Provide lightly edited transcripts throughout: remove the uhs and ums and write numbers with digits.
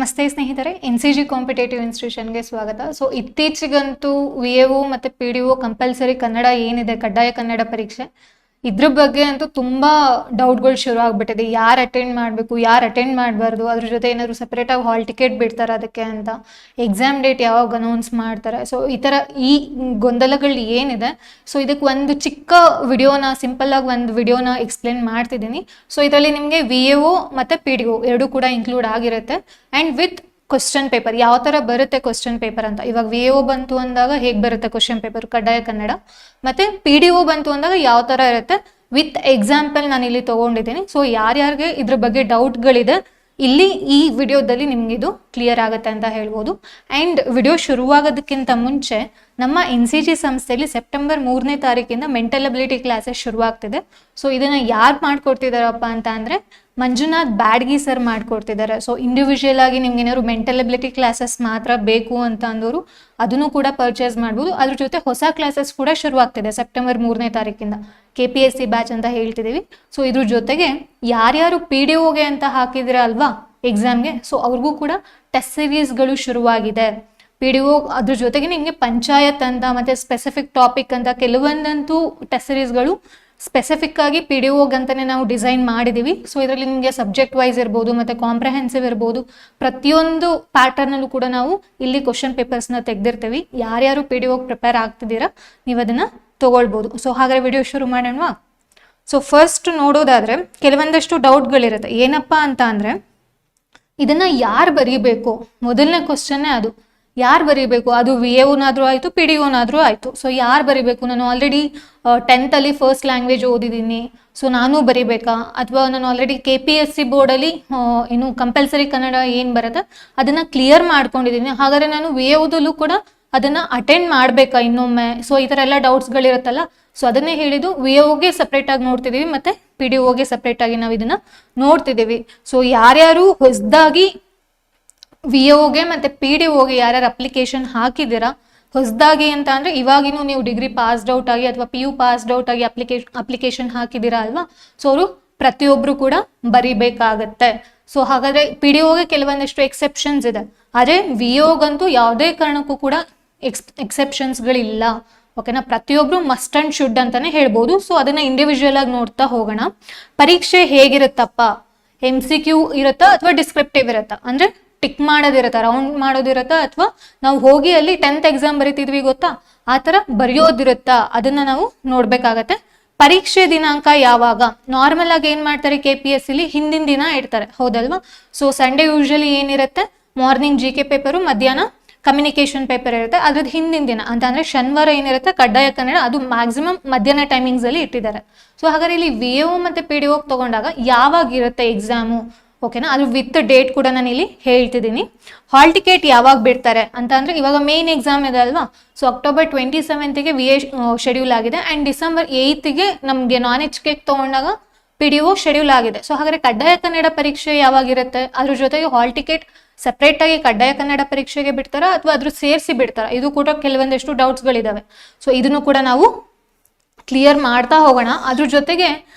ನಮಸ್ತೆ ಸ್ನೇಹಿತರೆ, NCG competitive ಇನ್ಸ್ಟಿಟ್ಯೂಷನ್ಗೆ ಸ್ವಾಗತ. ಸೊ ಇತ್ತೀಚೆಗಂತೂ VAO ಮತ್ತು PDO ಕಂಪಲ್ಸರಿ ಕನ್ನಡ ಏನಿದೆ, ಕಡ್ಡಾಯ ಕನ್ನಡ ಪರೀಕ್ಷೆ, ಇದ್ರ ಬಗ್ಗೆ ಅಂತೂ ತುಂಬ ಡೌಟ್ಗಳು ಶುರು ಆಗ್ಬಿಟ್ಟಿದೆ. ಯಾರು ಅಟೆಂಡ್ ಮಾಡಬೇಕು, ಯಾರು ಅಟೆಂಡ್ ಮಾಡಬಾರ್ದು, ಅದ್ರ ಜೊತೆ ಏನಾದರೂ ಸಪ್ರೇಟಾಗಿ ಹಾಲ್ ಟಿಕೆಟ್ ಬಿಡ್ತಾರೆ ಅದಕ್ಕೆ ಅಂತ, ಎಕ್ಸಾಮ್ ಡೇಟ್ ಯಾವಾಗ ಅನೌನ್ಸ್ ಮಾಡ್ತಾರೆ. ಸೊ ಈ ಥರ ಈ ಗೊಂದಲಗಳು ಏನಿದೆ, ಸೊ ಇದಕ್ಕೆ ಒಂದು ಚಿಕ್ಕ ವಿಡಿಯೋನ, ಸಿಂಪಲ್ಲಾಗಿ ಒಂದು ವಿಡಿಯೋನ ಎಕ್ಸ್ಪ್ಲೇನ್ ಮಾಡ್ತಿದ್ದೀನಿ. ಸೊ ಇದರಲ್ಲಿ ನಿಮಗೆ VAO ಮತ್ತು PDO ಎರಡೂ ಕೂಡ ಇನ್ಕ್ಲೂಡ್ ಆಗಿರುತ್ತೆ. ಆ್ಯಂಡ್ ವಿತ್ ಕ್ವಶನ್ ಪೇಪರ್ ಯಾವ ಥರ ಬರುತ್ತೆ ಕ್ವಶನ್ ಪೇಪರ್ ಅಂತ. ಇವಾಗ VAO ಬಂತು ಅಂದಾಗ ಹೇಗೆ ಬರುತ್ತೆ ಕ್ವಶನ್ ಪೇಪರ್ ಕಡ್ಡಾಯ ಕನ್ನಡ, ಮತ್ತು PDO ಬಂತು ಅಂದಾಗ ಯಾವ ಥರ ಇರುತ್ತೆ ವಿತ್ ಎಕ್ಸಾಂಪಲ್ ನಾನು ಇಲ್ಲಿ ತೊಗೊಂಡಿದ್ದೀನಿ. ಸೊ ಯಾರ್ಯಾರಿಗೆ ಇದ್ರ ಬಗ್ಗೆ ಡೌಟ್ಗಳಿದೆ ಇಲ್ಲಿ ಈ ವಿಡಿಯೋದಲ್ಲಿ ನಿಮಗಿದು ಕ್ಲಿಯರ್ ಆಗುತ್ತೆ ಅಂತ ಹೇಳ್ಬೋದು. ಆ್ಯಂಡ್ ವಿಡಿಯೋ ಶುರುವಾಗೋದಕ್ಕಿಂತ ಮುಂಚೆ ನಮ್ಮ NCG ಸಂಸ್ಥೆಯಲ್ಲಿ ಸೆಪ್ಟೆಂಬರ್ 3ನೇ ತಾರೀಕಿಂದ ಮೆಂಟಲ್ ಅಬಿಲಿಟಿ ಕ್ಲಾಸಸ್ ಶುರುವಾಗ್ತಿದೆ. ಸೊ ಇದನ್ನು ಯಾರು ಮಾಡ್ಕೊಡ್ತಿದ್ದಾರಪ್ಪ ಅಂತ ಅಂದರೆ ಮಂಜುನಾಥ್ ಬ್ಯಾಡ್ಗಿ ಸರ್ ಮಾಡ್ಕೊಡ್ತಿದ್ದಾರೆ. ಸೊ ಇಂಡಿವಿಜುವಲ್ ಆಗಿ ನಿಮ್ಗೆ ಏನಾದ್ರು ಮೆಂಟಲ್ ಅಬಿಲಿಟಿ ಕ್ಲಾಸಸ್ ಮಾತ್ರ ಬೇಕು ಅಂತ ಅಂದವರು ಅದನ್ನು ಕೂಡ ಪರ್ಚೇಸ್ ಮಾಡ್ಬೋದು. ಅದ್ರ ಜೊತೆ ಹೊಸ ಕ್ಲಾಸಸ್ ಕೂಡ ಶುರುವಾಗ್ತಿದೆ ಸೆಪ್ಟೆಂಬರ್ 3ನೇ ತಾರೀಕಿಂದ, KPSC ಬ್ಯಾಚ್ ಅಂತ ಹೇಳ್ತಿದ್ದೀವಿ. ಸೊ ಇದ್ರ ಜೊತೆಗೆ ಯಾರ್ಯಾರು PDOಗೆ ಅಂತ ಹಾಕಿದಿರ ಅಲ್ವಾ ಎಕ್ಸಾಮ್ಗೆ, ಸೊ ಅವ್ರಿಗೂ ಕೂಡ ಟೆಸ್ಟ್ ಸೀರೀಸ್ಗಳು ಶುರುವಾಗಿದೆ. PDO ಅದ್ರ ಜೊತೆಗೆ ನಿಮಗೆ ಪಂಚಾಯತ್ ಅಂತ ಮತ್ತು ಸ್ಪೆಸಿಫಿಕ್ ಟಾಪಿಕ್ ಅಂತ ಕೆಲವೊಂದಂತೂ ಟೆಸ್ಟ್ ಸೀರೀಸ್ಗಳು ಸ್ಪೆಸಿಫಿಕ್ ಆಗಿ PDOಗೆ ಅಂತಲೇ ನಾವು ಡಿಸೈನ್ ಮಾಡಿದ್ದೀವಿ. ಸೊ ಇದರಲ್ಲಿ ನಿಮಗೆ ಸಬ್ಜೆಕ್ಟ್ ವೈಸ್ ಇರ್ಬೋದು ಮತ್ತು ಕಾಂಪ್ರಹೆನ್ಸಿವ್ ಇರ್ಬೋದು, ಪ್ರತಿಯೊಂದು ಪ್ಯಾಟರ್ನಲ್ಲೂ ಕೂಡ ನಾವು ಇಲ್ಲಿ ಕ್ವಶನ್ ಪೇಪರ್ಸ್ನ ತೆಗೆದಿರ್ತೀವಿ. ಯಾರ್ಯಾರು PDOಗೆ ಪ್ರಿಪೇರ್ ಆಗ್ತಿದ್ದೀರಾ ನೀವು ಅದನ್ನು ತೊಗೊಳ್ಬೋದು. ಸೊ ಹಾಗಾದರೆ ವಿಡಿಯೋ ಶುರು ಮಾಡೋಣವಾ? ಸೊ ಫಸ್ಟ್ ನೋಡೋದಾದರೆ ಕೆಲವೊಂದಷ್ಟು ಡೌಟ್ಗಳಿರುತ್ತೆ. ಏನಪ್ಪ ಅಂತ ಅಂದರೆ ಇದನ್ನು ಯಾರು ಬರೀಬೇಕು, ಮೊದಲನೇ ಕ್ವಶನ್ನೇ ಅದು. ಯಾರು ಬರೀಬೇಕು, ಅದು VAOನಾದರೂ ಆಯಿತು PDOನಾದರೂ ಆಯಿತು. ಸೊ ಯಾರು ಬರೀಬೇಕು? ನಾನು ಆಲ್ರೆಡಿ 10th ಫಸ್ಟ್ ಲ್ಯಾಂಗ್ವೇಜ್ ಓದಿದ್ದೀನಿ, ಸೊ ನಾನು ಬರೀಬೇಕಾ? ಅಥವಾ ನಾನು ಆಲ್ರೆಡಿ KPSC ಬೋರ್ಡಲ್ಲಿ ಏನು ಕಂಪಲ್ಸರಿ ಕನ್ನಡ ಏನು ಬರುತ್ತೆ ಅದನ್ನು ಕ್ಲಿಯರ್ ಮಾಡ್ಕೊಂಡಿದ್ದೀನಿ, ಹಾಗಾದರೆ ನಾನು VAOದಲ್ಲೂ ಕೂಡ ಅದನ್ನು ಅಟೆಂಡ್ ಮಾಡಬೇಕಾ ಇನ್ನೊಮ್ಮೆ? ಸೊ ಈ ಥರ ಎಲ್ಲ ಡೌಟ್ಸ್ಗಳಿರುತ್ತಲ್ಲ, ಸೊ ಅದನ್ನೇ ಹೇಳಿದ್ದು VAOಗೆ ಸಪ್ರೇಟಾಗಿ ನೋಡ್ತಿದ್ದೀವಿ ಮತ್ತು PDOಗೆ ಸಪ್ರೇಟಾಗಿ ನಾವು ಇದನ್ನು ನೋಡ್ತಿದ್ದೀವಿ. ಸೊ ಯಾರ್ಯಾರು ಹೊಸದಾಗಿ VAOಗೆ ಮತ್ತು PDOಗೆ ಯಾರ್ಯಾರು ಅಪ್ಲಿಕೇಶನ್ ಹಾಕಿದ್ದೀರಾ, ಹೊಸದಾಗಿ ಅಂತ ಅಂದರೆ ಇವಾಗಿನೂ ನೀವು ಡಿಗ್ರಿ ಪಾಸ್ಡ್ ಔಟ್ ಆಗಿ ಅಥವಾ PU ಪಾಸ್ಡ್ ಔಟ್ ಆಗಿ ಅಪ್ಲಿಕೇಶನ್ ಹಾಕಿದ್ದೀರಾ ಅಲ್ವಾ, ಸೊ ಅವರು ಪ್ರತಿಯೊಬ್ಬರು ಕೂಡ ಬರೀಬೇಕಾಗತ್ತೆ. ಸೊ ಹಾಗಾದರೆ PDOಗೆ ಕೆಲವೊಂದಷ್ಟು ಎಕ್ಸೆಪ್ಷನ್ಸ್ ಇದೆ, ಆದರೆ VAOಗಂತೂ ಯಾವುದೇ ಕಾರಣಕ್ಕೂ ಕೂಡ ಎಕ್ಸೆಪ್ಷನ್ಸ್ಗಳಿಲ್ಲ. ಓಕೆನಾ? ಪ್ರತಿಯೊಬ್ಬರು ಮಸ್ಟ್ ಆ್ಯಂಡ್ ಶುಡ್ ಅಂತಲೇ ಹೇಳ್ಬೋದು. ಸೊ ಅದನ್ನು ಇಂಡಿವಿಜುವಲ್ ಆಗಿ ನೋಡ್ತಾ ಹೋಗೋಣ. ಪರೀಕ್ಷೆ ಹೇಗಿರುತ್ತಪ್ಪ? MCQ ಇರುತ್ತಾ ಅಥವಾ ಡಿಸ್ಕ್ರಿಪ್ಟಿವ್ ಇರುತ್ತಾ? ಅಂದರೆ ಟಿಕ್ ಮಾಡೋದಿರುತ್ತಾ, ರೌಂಡ್ ಮಾಡೋದಿರುತ್ತಾ, ಅಥವಾ ನಾವು ಹೋಗಿ ಅಲ್ಲಿ 10th ಎಕ್ಸಾಮ್ ಬರೀತಿದ್ವಿ ಗೊತ್ತಾ, ಆ ಥರ ಬರೆಯೋದಿರುತ್ತಾ, ಅದನ್ನು ನಾವು ನೋಡಬೇಕಾಗತ್ತೆ. ಪರೀಕ್ಷೆ ದಿನಾಂಕ ಯಾವಾಗ? ನಾರ್ಮಲ್ ಆಗಿ ಏನು ಮಾಡ್ತಾರೆ KPSCಲಿ ಹಿಂದಿನ ದಿನ ಇಡ್ತಾರೆ, ಹೌದಲ್ವಾ? ಸೊ ಸಂಡೇ ಯೂಶಲಿ ಏನಿರುತ್ತೆ, ಮಾರ್ನಿಂಗ್ GK ಪೇಪರು, ಮಧ್ಯಾಹ್ನ ಕಮ್ಯುನಿಕೇಷನ್ ಪೇಪರ್ ಇರುತ್ತೆ. ಅದ್ರದ್ದು ಹಿಂದಿನ ದಿನ ಅಂತ ಅಂದರೆ ಶನಿವಾರ ಏನಿರುತ್ತೆ ಕಡ್ಡಾಯ ಕನ್ನಡ, ಅದು ಮ್ಯಾಕ್ಸಿಮಮ್ ಮಧ್ಯಾಹ್ನ ಟೈಮಿಂಗ್ಸಲ್ಲಿ ಇಟ್ಟಿದ್ದಾರೆ. ಸೊ ಹಾಗಾದ್ರೆ ಇಲ್ಲಿ VAO ಮತ್ತು PDOಗೆ ತೊಗೊಂಡಾಗ ಯಾವಾಗಿರುತ್ತೆ ಎಕ್ಸಾಮು? ಓಕೆನಾ? ಅದು ವಿತ್ ಡೇಟ್ ಕೂಡ ನಾನು ಇಲ್ಲಿ ಹೇಳ್ತಿದ್ದೀನಿ. ಹಾಲ್ ಟಿಕೆಟ್ ಯಾವಾಗ ಬಿಡ್ತಾರೆ ಅಂತ ಅಂದರೆ ಇವಾಗ ಮೇನ್ ಎಕ್ಸಾಮ್ ಇದೆ ಅಲ್ವಾ, ಸೊ October 27ಗೆ VA ಶೆಡ್ಯೂಲ್ ಆಗಿದೆ. ಆ್ಯಂಡ್ December 8ಗೆ ನಮಗೆ non-HK ತೊಗೊಂಡಾಗ PDO ಶೆಡ್ಯೂಲ್ ಆಗಿದೆ. ಸೊ ಹಾಗಾದರೆ ಕಡ್ಡಾಯ ಕನ್ನಡ ಪರೀಕ್ಷೆ ಯಾವಾಗಿರುತ್ತೆ? ಅದ್ರ ಜೊತೆಗೆ ಹಾಲ್ ಟಿಕೆಟ್ ಸಪ್ರೇಟಾಗಿ ಕಡ್ಡಾಯ ಕನ್ನಡ ಪರೀಕ್ಷೆಗೆ ಬಿಡ್ತಾರಾ ಅಥವಾ ಅದ್ರ ಸೇರಿಸಿ ಬಿಡ್ತಾರಾ? ಇದು ಕೂಡ ಕೆಲವೊಂದಷ್ಟು ಡೌಟ್ಸ್ಗಳಿದ್ದಾವೆ. ಸೊ ಇದನ್ನು ಕೂಡ ನಾವು ಕ್ಲಿಯರ್ ಮಾಡ್ತಾ ಹೋಗೋಣ. ಅದ್ರ ಜೊತೆಗೆ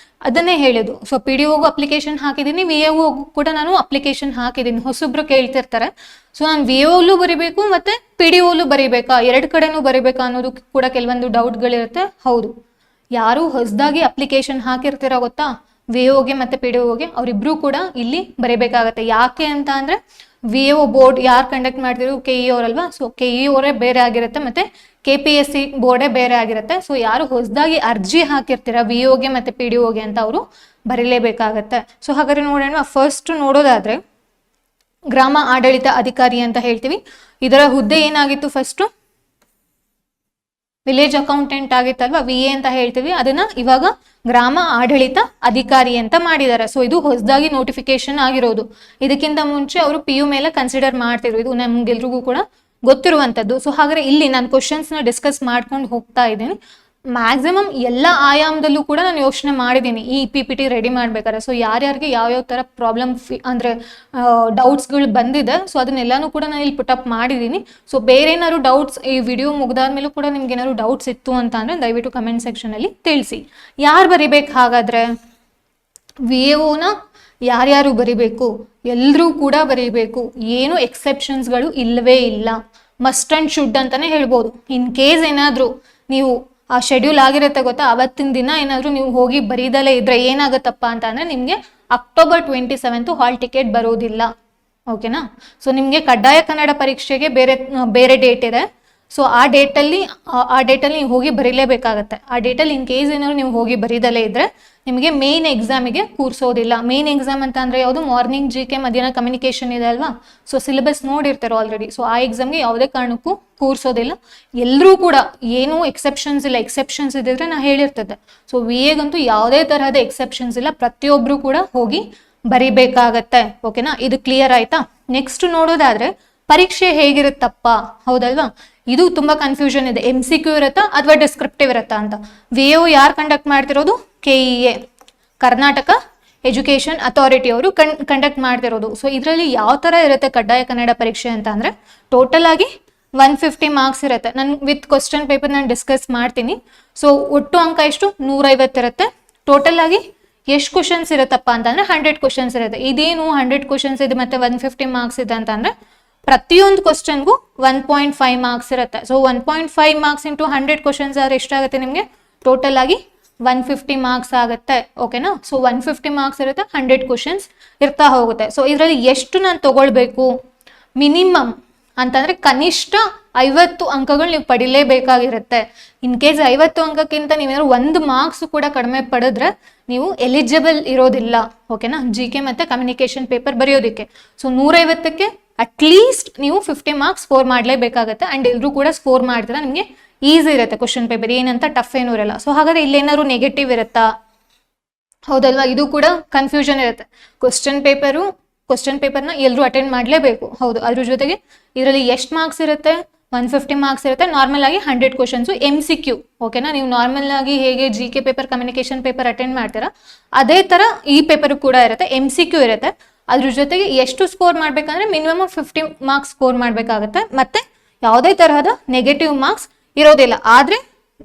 ಅದನ್ನೇ ಹೇಳಿದ್ದು, ಸೊ PDOಗೂ ಅಪ್ಲಿಕೇಶನ್ ಹಾಕಿದ್ದೀನಿ, VAOಗೂ ಕೂಡ ನಾನು ಅಪ್ಲಿಕೇಶನ್ ಹಾಕಿದ್ದೀನಿ. ಹೊಸೊಬ್ರು ಕೇಳ್ತಿರ್ತಾರೆ, ಸೊ ನಾನು VAOಲ್ಲೂ ಬರೀಬೇಕು ಮತ್ತು PDOಲ್ಲೂ ಬರೀಬೇಕಾ, ಎರಡು ಕಡೆನೂ ಬರೀಬೇಕಾ ಅನ್ನೋದು ಕೂಡ ಕೆಲವೊಂದು ಡೌಟ್ಗಳಿರುತ್ತೆ. ಹೌದು, ಯಾರು ಹೊಸದಾಗಿ ಅಪ್ಲಿಕೇಶನ್ ಹಾಕಿರ್ತೀರ ಗೊತ್ತಾ VAOಗೆ ಮತ್ತು PDOಗೆ, ಅವರಿಬ್ಬರೂ ಕೂಡ ಇಲ್ಲಿ ಬರೀಬೇಕಾಗತ್ತೆ. ಯಾಕೆ ಅಂತ ಅಂದರೆ VAO ಬೋರ್ಡ್ ಯಾರು ಕಂಡಕ್ಟ್ ಮಾಡ್ತಿರೋ KE ಅವರಲ್ವಾ, ಸೊ KE ಅವರೇ ಬೇರೆ ಆಗಿರುತ್ತೆ ಮತ್ತು KPSC ಬೋರ್ಡೇ ಬೇರೆ ಆಗಿರುತ್ತೆ. ಸೊ ಯಾರು ಹೊಸದಾಗಿ ಅರ್ಜಿ ಹಾಕಿರ್ತೀರ VAOಗೆ ಮತ್ತು PDOಗೆ ಅಂತ ಅವರು ಬರೀಲೇಬೇಕಾಗತ್ತೆ. ಸೊ ಹಾಗಾದ್ರೆ ನೋಡೋಣ. ಫಸ್ಟ್ ನೋಡೋದಾದರೆ ಗ್ರಾಮ ಆಡಳಿತ ಅಧಿಕಾರಿ ಅಂತ ಹೇಳ್ತೀವಿ. ಇದರ ಹುದ್ದೆ ಏನಾಗಿತ್ತು? ಫಸ್ಟು ವಿಲೇಜ್ ಅಕೌಂಟೆಂಟ್ ಆಗಿತ್ತಲ್ವಾ, VA ಅಂತ ಹೇಳ್ತೀವಿ, ಅದನ್ನ ಇವಾಗ ಗ್ರಾಮ ಆಡಳಿತ ಅಧಿಕಾರಿ ಅಂತ ಮಾಡಿದ್ದಾರೆ. ಸೊ ಇದು ಹೊಸದಾಗಿ ನೋಟಿಫಿಕೇಶನ್ ಆಗಿರೋದು. ಇದಕ್ಕಿಂತ ಮುಂಚೆ ಅವರು PU ಮೇಲೆ ಕನ್ಸಿಡರ್ ಮಾಡ್ತಿದ್ರು, ಇದು ನಮ್ಗೆಲ್ರಿಗೂ ಕೂಡ ಗೊತ್ತಿರುವಂಥದ್ದು. ಸೊ ಹಾಗಾದ್ರೆ ಇಲ್ಲಿ ನಾನು ಕ್ವಶನ್ಸ್ನ ಡಿಸ್ಕಸ್ ಮಾಡ್ಕೊಂಡು ಹೋಗ್ತಾ ಇದ್ದೀನಿ. ಮ್ಯಾಕ್ಸಿಮಮ್ ಎಲ್ಲ ಆಯಾಮದಲ್ಲೂ ಕೂಡ ನಾನು ಯೋಚನೆ ಮಾಡಿದ್ದೀನಿ ಈ PPT ರೆಡಿ ಮಾಡ್ಬೇಕಾದ್ರೆ. ಸೊ ಯಾರ್ಯಾರಿಗೆ ಯಾವ್ಯಾವ ಥರ ಪ್ರಾಬ್ಲಮ್ ಅಂದರೆ ಡೌಟ್ಸ್ಗಳು ಬಂದಿದೆ, ಸೊ ಅದನ್ನೆಲ್ಲನೂ ಕೂಡ ನಾನು ಇಲ್ಲಿ ಪುಟಪ್ ಮಾಡಿದ್ದೀನಿ. ಸೊ ಬೇರೆ ಏನಾದ್ರು ಡೌಟ್ಸ್ ಈ ವಿಡಿಯೋ ಮುಗಿದಾದ್ಮೇಲೂ ಕೂಡ ನಿಮ್ಗೆ ಏನಾದ್ರು ಡೌಟ್ಸ್ ಇತ್ತು ಅಂತ ಅಂದರೆ ದಯವಿಟ್ಟು ಕಮೆಂಟ್ ಸೆಕ್ಷನಲ್ಲಿ ತಿಳಿಸಿ. ಯಾರು ಬರಿಬೇಕು ಹಾಗಾದರೆ? VAOನ ಯಾರ್ಯಾರು ಬರಿಬೇಕು, ಎಲ್ಲರೂ ಕೂಡ ಬರೀಬೇಕು, ಏನು ಎಕ್ಸೆಪ್ಷನ್ಸ್ಗಳು ಇಲ್ಲವೇ ಇಲ್ಲ. ಮಸ್ಟ್ ಅಂಡ್ ಶುಡ್ ಅಂತಾನೆ ಹೇಳ್ಬೋದು. ಇನ್ ಕೇಸ್ ಏನಾದರೂ ನೀವು ಆ ಶೆಡ್ಯೂಲ್ ಆಗಿರುತ್ತೆ ಗೊತ್ತಾ, ಅವತ್ತಿನ ದಿನ ಏನಾದರೂ ನೀವು ಹೋಗಿ ಬರೀದಲೇ ಇದ್ರೆ ಏನಾಗುತ್ತಪ್ಪ ಅಂತ ಅಂದರೆ ನಿಮಗೆ ಅಕ್ಟೋಬರ್ 27 ಹಾಲ್ ಟಿಕೆಟ್ ಬರೋದಿಲ್ಲ. ಓಕೆನಾ? ಸೊ ನಿಮಗೆ ಕಡ್ಡಾಯ ಕನ್ನಡ ಪರೀಕ್ಷೆಗೆ ಬೇರೆ ಡೇಟ್ ಇದೆ. ಸೊ ಆ ಡೇಟಲ್ಲಿ ನೀವು ಹೋಗಿ ಬರೀಲೇಬೇಕಾಗತ್ತೆ. ಆ ಡೇಟಲ್ಲಿ ಇನ್ ಕೇಸ್ ಏನಾದ್ರು ನೀವು ಹೋಗಿ ಬರೀದಲೇ ಇದ್ರೆ ನಿಮಗೆ ಮೇನ್ ಎಕ್ಸಾಮಿಗೆ ಕೂರಿಸೋದಿಲ್ಲ. ಮೇನ್ ಎಕ್ಸಾಮ್ ಅಂತ ಅಂದರೆ ಯಾವುದು, ಮಾರ್ನಿಂಗ್ GK, ಮಧ್ಯಾಹ್ನ ಕಮ್ಯುನಿಕೇಷನ್ ಇದೆ ಅಲ್ವಾ. ಸೊ ಸಿಲೆಬಸ್ ನೋಡಿರ್ತಾರೆ ಆಲ್ರೆಡಿ. ಸೊ ಆ ಎಕ್ಸಾಮ್ಗೆ ಯಾವುದೇ ಕಾರಣಕ್ಕೂ ಕೂರಿಸೋದಿಲ್ಲ. ಎಲ್ಲರೂ ಕೂಡ ಏನೂ ಎಕ್ಸೆಪ್ಷನ್ಸ್ ಇಲ್ಲ. ಎಕ್ಸೆಪ್ಷನ್ಸ್ ಇದ್ದಿದ್ರೆ ನಾ ಹೇಳಿರ್ತದೆ. ಸೊ VAಗಂತೂ ಯಾವುದೇ ತರಹದ ಎಕ್ಸೆಪ್ಷನ್ಸ್ ಇಲ್ಲ. ಪ್ರತಿಯೊಬ್ಬರು ಕೂಡ ಹೋಗಿ ಬರಿಬೇಕಾಗತ್ತೆ. ಓಕೆನಾ? ಇದು ಕ್ಲಿಯರ್ ಆಯ್ತಾ? ನೆಕ್ಸ್ಟ್ ನೋಡೋದಾದ್ರೆ ಪರೀಕ್ಷೆ ಹೇಗಿರುತ್ತಪ್ಪ, ಹೌದಲ್ವಾ? ಇದು ತುಂಬಾ ಕನ್ಫ್ಯೂಷನ್ ಇದೆ. MCQ ಇರುತ್ತಾ ಅಥವಾ ಡಿಸ್ಕ್ರಿಪ್ಟಿವ್ ಇರುತ್ತಾ ಅಂತ. VO ಯಾರು ಕಂಡಕ್ಟ್ ಮಾಡ್ತಿರೋದು? KEA, ಕರ್ನಾಟಕ ಎಜುಕೇಶನ್ ಅಥಾರಿಟಿ ಅವರು ಕಂಡಕ್ಟ್ ಮಾಡ್ತಿರೋದು. ಸೊ ಇದರಲ್ಲಿ ಯಾವ ತರ ಇರುತ್ತೆ ಕಡ್ಡಾಯ ಕನ್ನಡ ಪರೀಕ್ಷೆ ಅಂತ ಅಂದ್ರೆ ಟೋಟಲ್ ಆಗಿ 150 ಮಾರ್ಕ್ಸ್ ಇರುತ್ತೆ. ನಾನು ವಿತ್ ಕ್ವಶನ್ ಪೇಪರ್ ನಾನು ಡಿಸ್ಕಸ್ ಮಾಡ್ತೀನಿ. ಸೊ ಒಟ್ಟು ಅಂಕ ಎಷ್ಟು? 150 ಇರುತ್ತೆ. ಟೋಟಲ್ ಆಗಿ ಎಷ್ಟು ಕ್ವಶನ್ಸ್ ಇರುತ್ತಪ್ಪ ಅಂತಂದ್ರೆ 100 ಕ್ವಶನ್ಸ್ ಇರುತ್ತೆ. ಇದೇನು 100 ಕ್ವಶನ್ಸ್ ಇದೆ ಮತ್ತೆ 150 ಮಾರ್ಕ್ಸ್ ಇದೆ ಅಂತಂದ್ರೆ ಪ್ರತಿಯೊಂದು ಕ್ವಶನ್ಗೂ 1.5 ಮಾರ್ಕ್ಸ್ ಇರುತ್ತೆ. ಸೊ 1.5 ಮಾರ್ಕ್ಸ್ ಇಂಟು 100 ಕ್ವಶನ್ಸ್ ಆದ್ರೆ ಎಷ್ಟಾಗುತ್ತೆ ನಿಮಗೆ? ಟೋಟಲ್ ಆಗಿ 150 ಮಾರ್ಕ್ಸ್ ಆಗುತ್ತೆ. ಓಕೆನಾ? ಸೊ 150 ಮಾರ್ಕ್ಸ್ ಇರುತ್ತೆ, 100 ಕ್ವಶನ್ಸ್ ಇರ್ತಾ ಹೋಗುತ್ತೆ. ಸೊ ಇದರಲ್ಲಿ ಎಷ್ಟು ನಾನು ತಗೊಳ್ಬೇಕು? ಮಿನಿಮಮ್ ಅಂತಂದ್ರೆ ಕನಿಷ್ಠ 50 ಅಂಕಗಳು ನೀವು ಪಡಿಲೇಬೇಕಾಗಿರುತ್ತೆ. ಇನ್ ಕೇಸ್ 50 ಅಂಕಕ್ಕಿಂತ ನೀವೇನಾದ್ರು 1 ಮಾರ್ಕ್ಸ್ ಕೂಡ ಕಡಿಮೆ ಪಡೆದ್ರೆ ನೀವು ಎಲಿಜಿಬಲ್ ಇರೋದಿಲ್ಲ. ಓಕೆನಾ? GK ಮತ್ತೆ ಕಮ್ಯುನಿಕೇಶನ್ ಪೇಪರ್ ಬರೆಯೋದಕ್ಕೆ. ಸೊ 150ಕ್ಕೆ ಅಟ್ಲೀಸ್ಟ್ ನೀವು 50 ಮಾರ್ಕ್ಸ್ ಸ್ಕೋರ್ ಮಾಡಲೇಬೇಕಾಗತ್ತೆ. ಅಂಡ್ ಎಲ್ಲರೂ ಕೂಡ ಸ್ಕೋರ್ ಮಾಡ್ತೀರಾ, ನಿಮಗೆ ಈಸಿ ಇರುತ್ತೆ ಕ್ವಶನ್ ಪೇಪರ್, ಏನಂತ ಟಫ್ ಏನೂ ಇರಲ್ಲ. ಸೊ ಹಾಗಾದ್ರೆ ಇಲ್ಲೇನಾದ್ರು ನೆಗೆಟಿವ್ ಇರುತ್ತಾ? ಹೌದಲ್ವಾ? ಇದು ಕೂಡ ಕನ್ಫ್ಯೂಷನ್ ಇರುತ್ತೆ. ಕ್ವಶನ್ ಪೇಪರ್ನ ಎಲ್ಲರೂ ಅಟೆಂಡ್ ಮಾಡಲೇಬೇಕು. ಹೌದು, ಅದ್ರ ಜೊತೆಗೆ ಇದರಲ್ಲಿ ಎಷ್ಟು ಮಾರ್ಕ್ಸ್ ಇರುತ್ತೆ? 150 ಮಾರ್ಕ್ಸ್ ಇರುತ್ತೆ. ನಾರ್ಮಲ್ ಆಗಿ 100 ಕ್ವಶನ್ಸು MCQ. ಓಕೆನಾ? ನೀವು ನಾರ್ಮಲ್ ಆಗಿ ಹೇಗೆ GK paper, communication paper attend ಮಾಡ್ತೀರಾ ಅದೇ ತರ ಈ ಪೇಪರ್ ಕೂಡ ಇರುತ್ತೆ. MCQ ಇರುತ್ತೆ. ಅದ್ರ ಜೊತೆಗೆ ಎಷ್ಟು ಸ್ಕೋರ್ ಮಾಡ್ಬೇಕಂದ್ರೆ ಮಿನಿಮಮ್ 50 ಮಾರ್ಕ್ಸ್ ಸ್ಕೋರ್ ಮಾಡ್ಬೇಕಾಗತ್ತೆ. ಮತ್ತೆ ಯಾವುದೇ ತರಹದ ನೆಗೆಟಿವ್ ಮಾರ್ಕ್ಸ್ ಇರೋದಿಲ್ಲ. ಆದ್ರೆ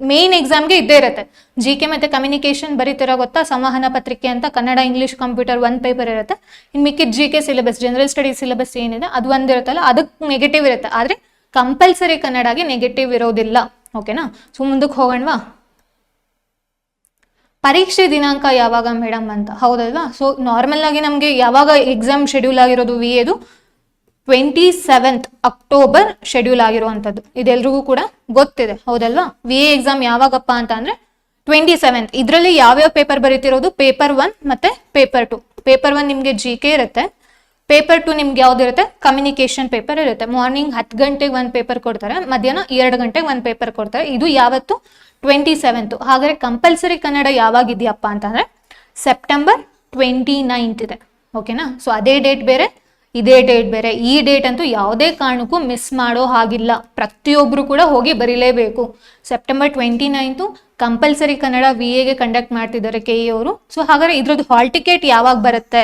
ಮೇನ್ ಎಕ್ಸಾಮ್ಗೆ ಇದ್ದೇ ಇರುತ್ತೆ. GK ಮತ್ತೆ ಕಮ್ಯುನಿಕೇಶನ್ ಬರೀತಿರೋ ಗೊತ್ತಾ, ಸಂವಹನ ಪತ್ರಿಕೆ ಅಂತ ಕನ್ನಡ, ಇಂಗ್ಲಿಷ್, ಕಂಪ್ಯೂಟರ್ ಒಂದು ಪೇಪರ್ ಇರುತ್ತೆ. ಇನ್ನು ಮಿಕ್ಕಿದ GK syllabus, general studies syllabus ಏನಿದೆ ಅದು ಒಂದಿರುತ್ತಲ್ಲ, ಅದಕ್ಕೆ ನೆಗೆಟಿವ್ ಇರುತ್ತೆ. ಆದ್ರೆ ಕಂಪಲ್ಸರಿ ಕನ್ನಡಗೆ ನೆಗೆಟಿವ್ ಇರೋದಿಲ್ಲ. ಓಕೆನಾ? ಸೊ ಮುಂದಕ್ಕೆ ಹೋಗೋಣವಾ? ಪರೀಕ್ಷೆ ದಿನಾಂಕ ಯಾವಾಗ ಮೇಡಮ್ ಅಂತ, ಹೌದಲ್ವಾ? ಸೊ ನಾರ್ಮಲ್ ಆಗಿ ನಮಗೆ ಯಾವಾಗ ಎಕ್ಸಾಮ್ ಶೆಡ್ಯೂಲ್ ಆಗಿರೋದು VAದು 27 ಅಕ್ಟೋಬರ್ ಶೆಡ್ಯೂಲ್ ಆಗಿರುವಂಥದ್ದು. ಇದೆಲ್ರಿಗೂ ಕೂಡ ಗೊತ್ತಿದೆ, ಹೌದಲ್ವಾ? VA ಎಕ್ಸಾಮ್ ಯಾವಾಗಪ್ಪ ಅಂತ ಅಂದ್ರೆ 27. ಇದರಲ್ಲಿ ಯಾವ್ಯಾವ ಪೇಪರ್ ಬರೀತಿರೋದು? ಪೇಪರ್ 1 ಮತ್ತೆ ಪೇಪರ್ 2. ಪೇಪರ್ 1 ನಿಮಗೆ GK ಇರುತ್ತೆ. ಪೇಪರ್ 2 ನಿಮ್ಗೆ ಯಾವ್ದಿರುತ್ತೆ? ಕಮ್ಯುನಿಕೇಶನ್ ಪೇಪರ್ ಇರುತ್ತೆ. ಮಾರ್ನಿಂಗ್ 10 ಗಂಟೆಗೆ ಒಂದು ಪೇಪರ್ ಕೊಡ್ತಾರೆ, ಮಧ್ಯಾಹ್ನ 2 ಗಂಟೆಗೆ ಒಂದು ಪೇಪರ್ ಕೊಡ್ತಾರೆ. ಇದು ಯಾವತ್ತು? 27. ಹಾಗಾದ್ರೆ ಕಂಪಲ್ಸರಿ ಕನ್ನಡ ಯಾವಾಗಿದೆಯಪ್ಪ ಅಂತಂದ್ರೆ ಸೆಪ್ಟೆಂಬರ್ 29 ಇದೆ. ಓಕೆನಾ? ಸೊ ಅದೇ ಡೇಟ್ ಬೇರೆ, ಇದೇ ಡೇಟ್ ಬೇರೆ. ಈ ಡೇಟ್ ಅಂತೂ ಯಾವುದೇ ಕಾರಣಕ್ಕೂ ಮಿಸ್ ಮಾಡೋ ಹಾಗಿಲ್ಲ. ಪ್ರತಿಯೊಬ್ರು ಕೂಡ ಹೋಗಿ ಬರೀಲೇಬೇಕು. ಸೆಪ್ಟೆಂಬರ್ 29 ಕಂಪಲ್ಸರಿ ಕನ್ನಡ VAಗೆ ಕಂಡಕ್ಟ್ ಮಾಡ್ತಿದ್ದಾರೆ KE ಅವರು. ಸೊ ಹಾಗಾದ್ರೆ ಇದ್ರದ್ದು ಹಾಲ್ ಟಿಕೆಟ್ ಯಾವಾಗ ಬರುತ್ತೆ?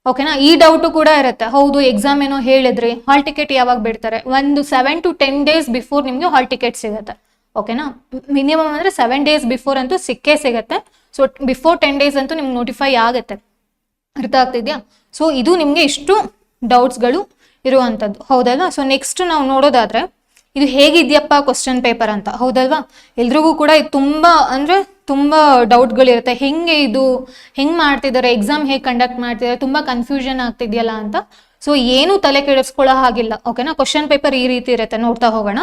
ಓಕೆನಾ? ಈ ಡೌಟು ಕೂಡ ಇರುತ್ತೆ. ಹೌದು, ಎಕ್ಸಾಮ್ ಏನೋ ಹೇಳಿದ್ರಿ, ಹಾಲ್ ಟಿಕೆಟ್ ಯಾವಾಗ ಬಿಡ್ತಾರೆ? ಒಂದು 7 to 10 days ಬಿಫೋರ್ ನಿಮಗೆ ಹಾಲ್ ಟಿಕೆಟ್ ಸಿಗುತ್ತೆ. ಓಕೆನಾ? ಮಿನಿಮಮ್ ಅಂದ್ರೆ 7 days ಬಿಫೋರ್ ಅಂತೂ ಸಿಕ್ಕೇ ಸಿಗುತ್ತೆ. ಸೊ ಬಿಫೋರ್ 10 days ಅಂತೂ ನಿಮ್ಗೆ ನೋಟಿಫೈ ಆಗುತ್ತೆ. ಅರ್ಥ ಆಗ್ತಿದ್ಯಾ? ಸೊ ಇದು ನಿಮ್ಗೆ ಇಷ್ಟು ಡೌಟ್ಸ್ಗಳು ಇರುವಂಥದ್ದು, ಹೌದಲ್ವಾ? ಸೊ ನೆಕ್ಸ್ಟ್ ನಾವು ನೋಡೋದಾದ್ರೆ ಇದು ಹೇಗಿದ್ಯಪ್ಪ ಕ್ವಶನ್ ಪೇಪರ್ ಅಂತ, ಹೌದಲ್ವಾ? ಎಲ್ರಿಗೂ ಕೂಡ ಇದು ತುಂಬಾ ಡೌಟ್ಗಳಿರುತ್ತೆ. ಹೆಂಗ್ ಮಾಡ್ತಿದ್ದಾರೆ, ಎಕ್ಸಾಮ್ ಹೇಗೆ ಕಂಡಕ್ಟ್ ಮಾಡ್ತಿದ್ದಾರೆ, ತುಂಬಾ ಕನ್ಫ್ಯೂಷನ್ ಆಗ್ತಿದ್ಯಲ್ಲ ಅಂತ. ಸೊ ಏನು ತಲೆ ಕೆಡಿಸ್ಕೊಳ್ಳೋ ಹಾಗಿಲ್ಲ. ಓಕೆನಾ? ಕ್ವಶನ್ ಪೇಪರ್ ಈ ರೀತಿ ಇರುತ್ತೆ, ನೋಡ್ತಾ ಹೋಗೋಣ.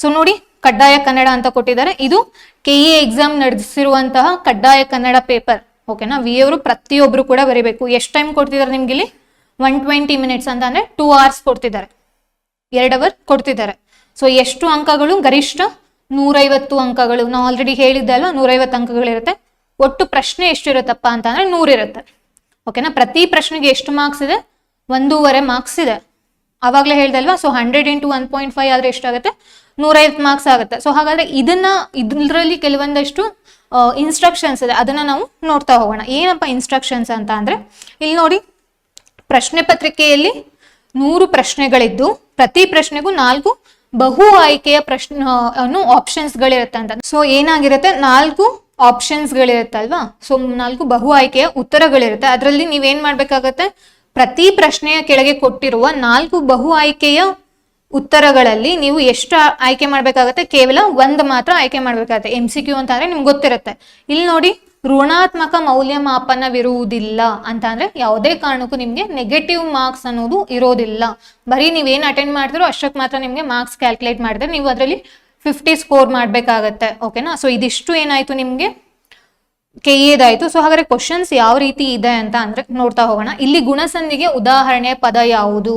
ಸೊ ನೋಡಿ, ಕಡ್ಡಾಯ ಕನ್ನಡ ಅಂತ ಕೊಟ್ಟಿದ್ದಾರೆ. ಇದು KE ಎಕ್ಸಾಮ್ ನಡೆಸಿರುವಂತಹ ಕಡ್ಡಾಯ ಕನ್ನಡ ಪೇಪರ್. ಓಕೆನಾ? VA ಅವರು ಪ್ರತಿಯೊಬ್ರು ಕೂಡ ಬರೀಬೇಕು. ಎಷ್ಟು ಟೈಮ್ ಕೊಡ್ತಿದ್ದಾರೆ ನಿಮ್ಗೆ ಇಲ್ಲಿ? 120 ಮಿನಿಟ್ಸ್ ಅಂತ ಅಂದ್ರೆ 2 hours ಕೊಡ್ತಿದ್ದಾರೆ, 2 hour ಕೊಡ್ತಿದ್ದಾರೆ. ಸೊ ಎಷ್ಟು ಅಂಕಗಳು? ಗರಿಷ್ಠ 150 ಅಂಕಗಳು. ನಾವು ಆಲ್ರೆಡಿ ಹೇಳಿದ್ದೆ ಅಲ್ವಾ, 150 ಅಂಕಗಳಿರುತ್ತೆ. ಒಟ್ಟು ಪ್ರಶ್ನೆ ಎಷ್ಟಿರುತ್ತಪ್ಪ ಅಂತ ಅಂದ್ರೆ 100 ಇರುತ್ತೆ. ಓಕೆನಾ? ಪ್ರತಿ ಪ್ರಶ್ನೆಗೆ ಎಷ್ಟು ಮಾರ್ಕ್ಸ್ ಇದೆ? 1.5 ಮಾರ್ಕ್ಸ್ ಇದೆ. ಅವಾಗಲೇ ಹೇಳ್ದಲ್ವಾ? ಸೊ 100 into 1.5 ಆದ್ರೆ ಎಷ್ಟಾಗುತ್ತೆ? 150 ಮಾರ್ಕ್ಸ್ ಆಗುತ್ತೆ. ಸೊ ಹಾಗಾದ್ರೆ ಇದರಲ್ಲಿ ಕೆಲವೊಂದಷ್ಟು ಇನ್ಸ್ಟ್ರಕ್ಷನ್ಸ್ ಇದೆ, ಅದನ್ನ ನಾವು ನೋಡ್ತಾ ಹೋಗೋಣ. ಏನಪ್ಪ ಇನ್ಸ್ಟ್ರಕ್ಷನ್ಸ್ ಅಂತ ಅಂದ್ರೆ, ಇಲ್ಲಿ ನೋಡಿ, ಪ್ರಶ್ನೆ ಪತ್ರಿಕೆಯಲ್ಲಿ 100 ಪ್ರಶ್ನೆಗಳಿದ್ದು ಪ್ರತಿ ಪ್ರಶ್ನೆಗೂ 4 ಬಹು ಆಯ್ಕೆಯ ಆಪ್ಷನ್ಸ್ಗಳಿರುತ್ತೆ ಅಂತ. ಸೊ ಏನಾಗಿರುತ್ತೆ? 4 ಆಪ್ಷನ್ಸ್ಗಳಿರುತ್ತಲ್ವಾ, ಸೊ 4 ಬಹು ಆಯ್ಕೆಯ ಉತ್ತರಗಳಿರುತ್ತೆ. ಅದರಲ್ಲಿ ನೀವೇನ್ ಮಾಡ್ಬೇಕಾಗತ್ತೆ, ಪ್ರತಿ ಪ್ರಶ್ನೆಯ ಕೆಳಗೆ ಕೊಟ್ಟಿರುವ 4 ಬಹು ಆಯ್ಕೆಯ ಉತ್ತರಗಳಲ್ಲಿ ನೀವು ಎಷ್ಟು ಆಯ್ಕೆ ಮಾಡ್ಬೇಕಾಗತ್ತೆ, ಕೇವಲ 1 ಮಾತ್ರ ಆಯ್ಕೆ ಮಾಡ್ಬೇಕಾಗತ್ತೆ. MCQ ಅಂತ ಅಂದ್ರೆ ನಿಮ್ಗೆ ಗೊತ್ತಿರುತ್ತೆ. ಇಲ್ಲಿ ನೋಡಿ, ಋಣಾತ್ಮಕ ಮೌಲ್ಯಮಾಪನವಿರುವುದಿಲ್ಲ ಅಂತ ಅಂದ್ರೆ ಯಾವುದೇ ಕಾರಣಕ್ಕೂ ನಿಮ್ಗೆ ನೆಗೆಟಿವ್ ಮಾರ್ಕ್ಸ್ ಅನ್ನೋದು ಇರೋದಿಲ್ಲ. ಬರೀ ನೀವೇನ್ ಅಟೆಂಡ್ ಮಾಡಿದ್ರು ಅಷ್ಟಕ್ಕೆ ಮಾತ್ರ ನಿಮ್ಗೆ ಮಾರ್ಕ್ಸ್ ಕ್ಯಾಲ್ಕುಲೇಟ್ ಮಾಡಿದ್ರೆ ನೀವು ಅದರಲ್ಲಿ 50 ಸ್ಕೋರ್ ಮಾಡ್ಬೇಕಾಗತ್ತೆ. ಓಕೆನಾ. ಸೊ ಇದಿಷ್ಟು ಏನಾಯ್ತು ನಿಮ್ಗೆ ಕೆಎದಾಯ್ತು. ಸೊ ಹಾಗಾದ್ರೆ ಕ್ವಶನ್ಸ್ ಯಾವ ರೀತಿ ಇದೆ ಅಂತ ಅಂದ್ರೆ ನೋಡ್ತಾ ಹೋಗೋಣ. ಇಲ್ಲಿ ಗುಣಸಂಧಿಗೆ ಉದಾಹರಣೆ ಪದ ಯಾವುದು,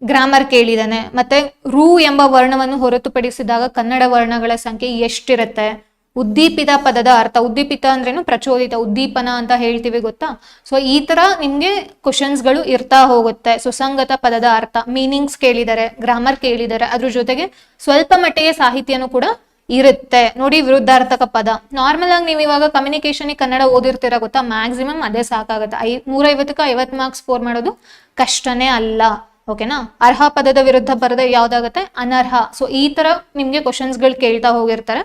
ಗ್ರಾಮರ್ ಕೇಳಿದಾನೆ. ಮತ್ತೆ ರು ಎಂಬ ವರ್ಣವನ್ನು ಹೊರತುಪಡಿಸಿದಾಗ ಕನ್ನಡ ವರ್ಣಗಳ ಸಂಖ್ಯೆ ಎಷ್ಟಿರುತ್ತೆ, ಉದ್ದೀಪಿತ ಪದದ ಅರ್ಥ, ಉದ್ದೀಪಿತ ಅಂದ್ರೇನು, ಪ್ರಚೋದಿತ, ಉದ್ದೀಪನ ಅಂತ ಹೇಳ್ತೀವಿ ಗೊತ್ತಾ. ಸೊ ಈ ತರ ನಿಮ್ಗೆ ಕ್ವಶನ್ಸ್ಗಳು ಇರ್ತಾ ಹೋಗುತ್ತೆ. ಸುಸಂಗತ ಪದದ ಅರ್ಥ, ಮೀನಿಂಗ್ಸ್ ಕೇಳಿದ್ದಾರೆ, ಗ್ರಾಮರ್ ಕೇಳಿದ್ದಾರೆ, ಅದ್ರ ಜೊತೆಗೆ ಸ್ವಲ್ಪ ಮಟ್ಟಿಗೆ ಸಾಹಿತ್ಯನೂ ಕೂಡ ಇರುತ್ತೆ. ನೋಡಿ, ವಿರುದ್ಧಾರ್ಥಕ ಪದ. ನಾರ್ಮಲ್ ಆಗಿ ನೀವು ಇವಾಗ ಕಮ್ಯುನಿಕೇಶನ್ ಕನ್ನಡ ಓದಿರ್ತೀರ ಗೊತ್ತಾ, ಮ್ಯಾಕ್ಸಿಮಮ್ ಅದೇ ಸಾಕಾಗುತ್ತೆ. 150ಕ್ಕೆ 50 ಮಾರ್ಕ್ಸ್ ಸ್ಕೋರ್ ಮಾಡೋದು ಕಷ್ಟನೇ ಅಲ್ಲ. ಓಕೆನಾ. ಅರ್ಹ ಪದದ ವಿರುದ್ಧ ಪದ ಯಾವ್ದಾಗತ್ತೆ, ಅನರ್ಹ. ಸೊ ಈ ತರ ನಿಮ್ಗೆ ಕ್ವಶನ್ಸ್ಗಳು ಕೇಳ್ತಾ ಹೋಗಿರ್ತಾರೆ.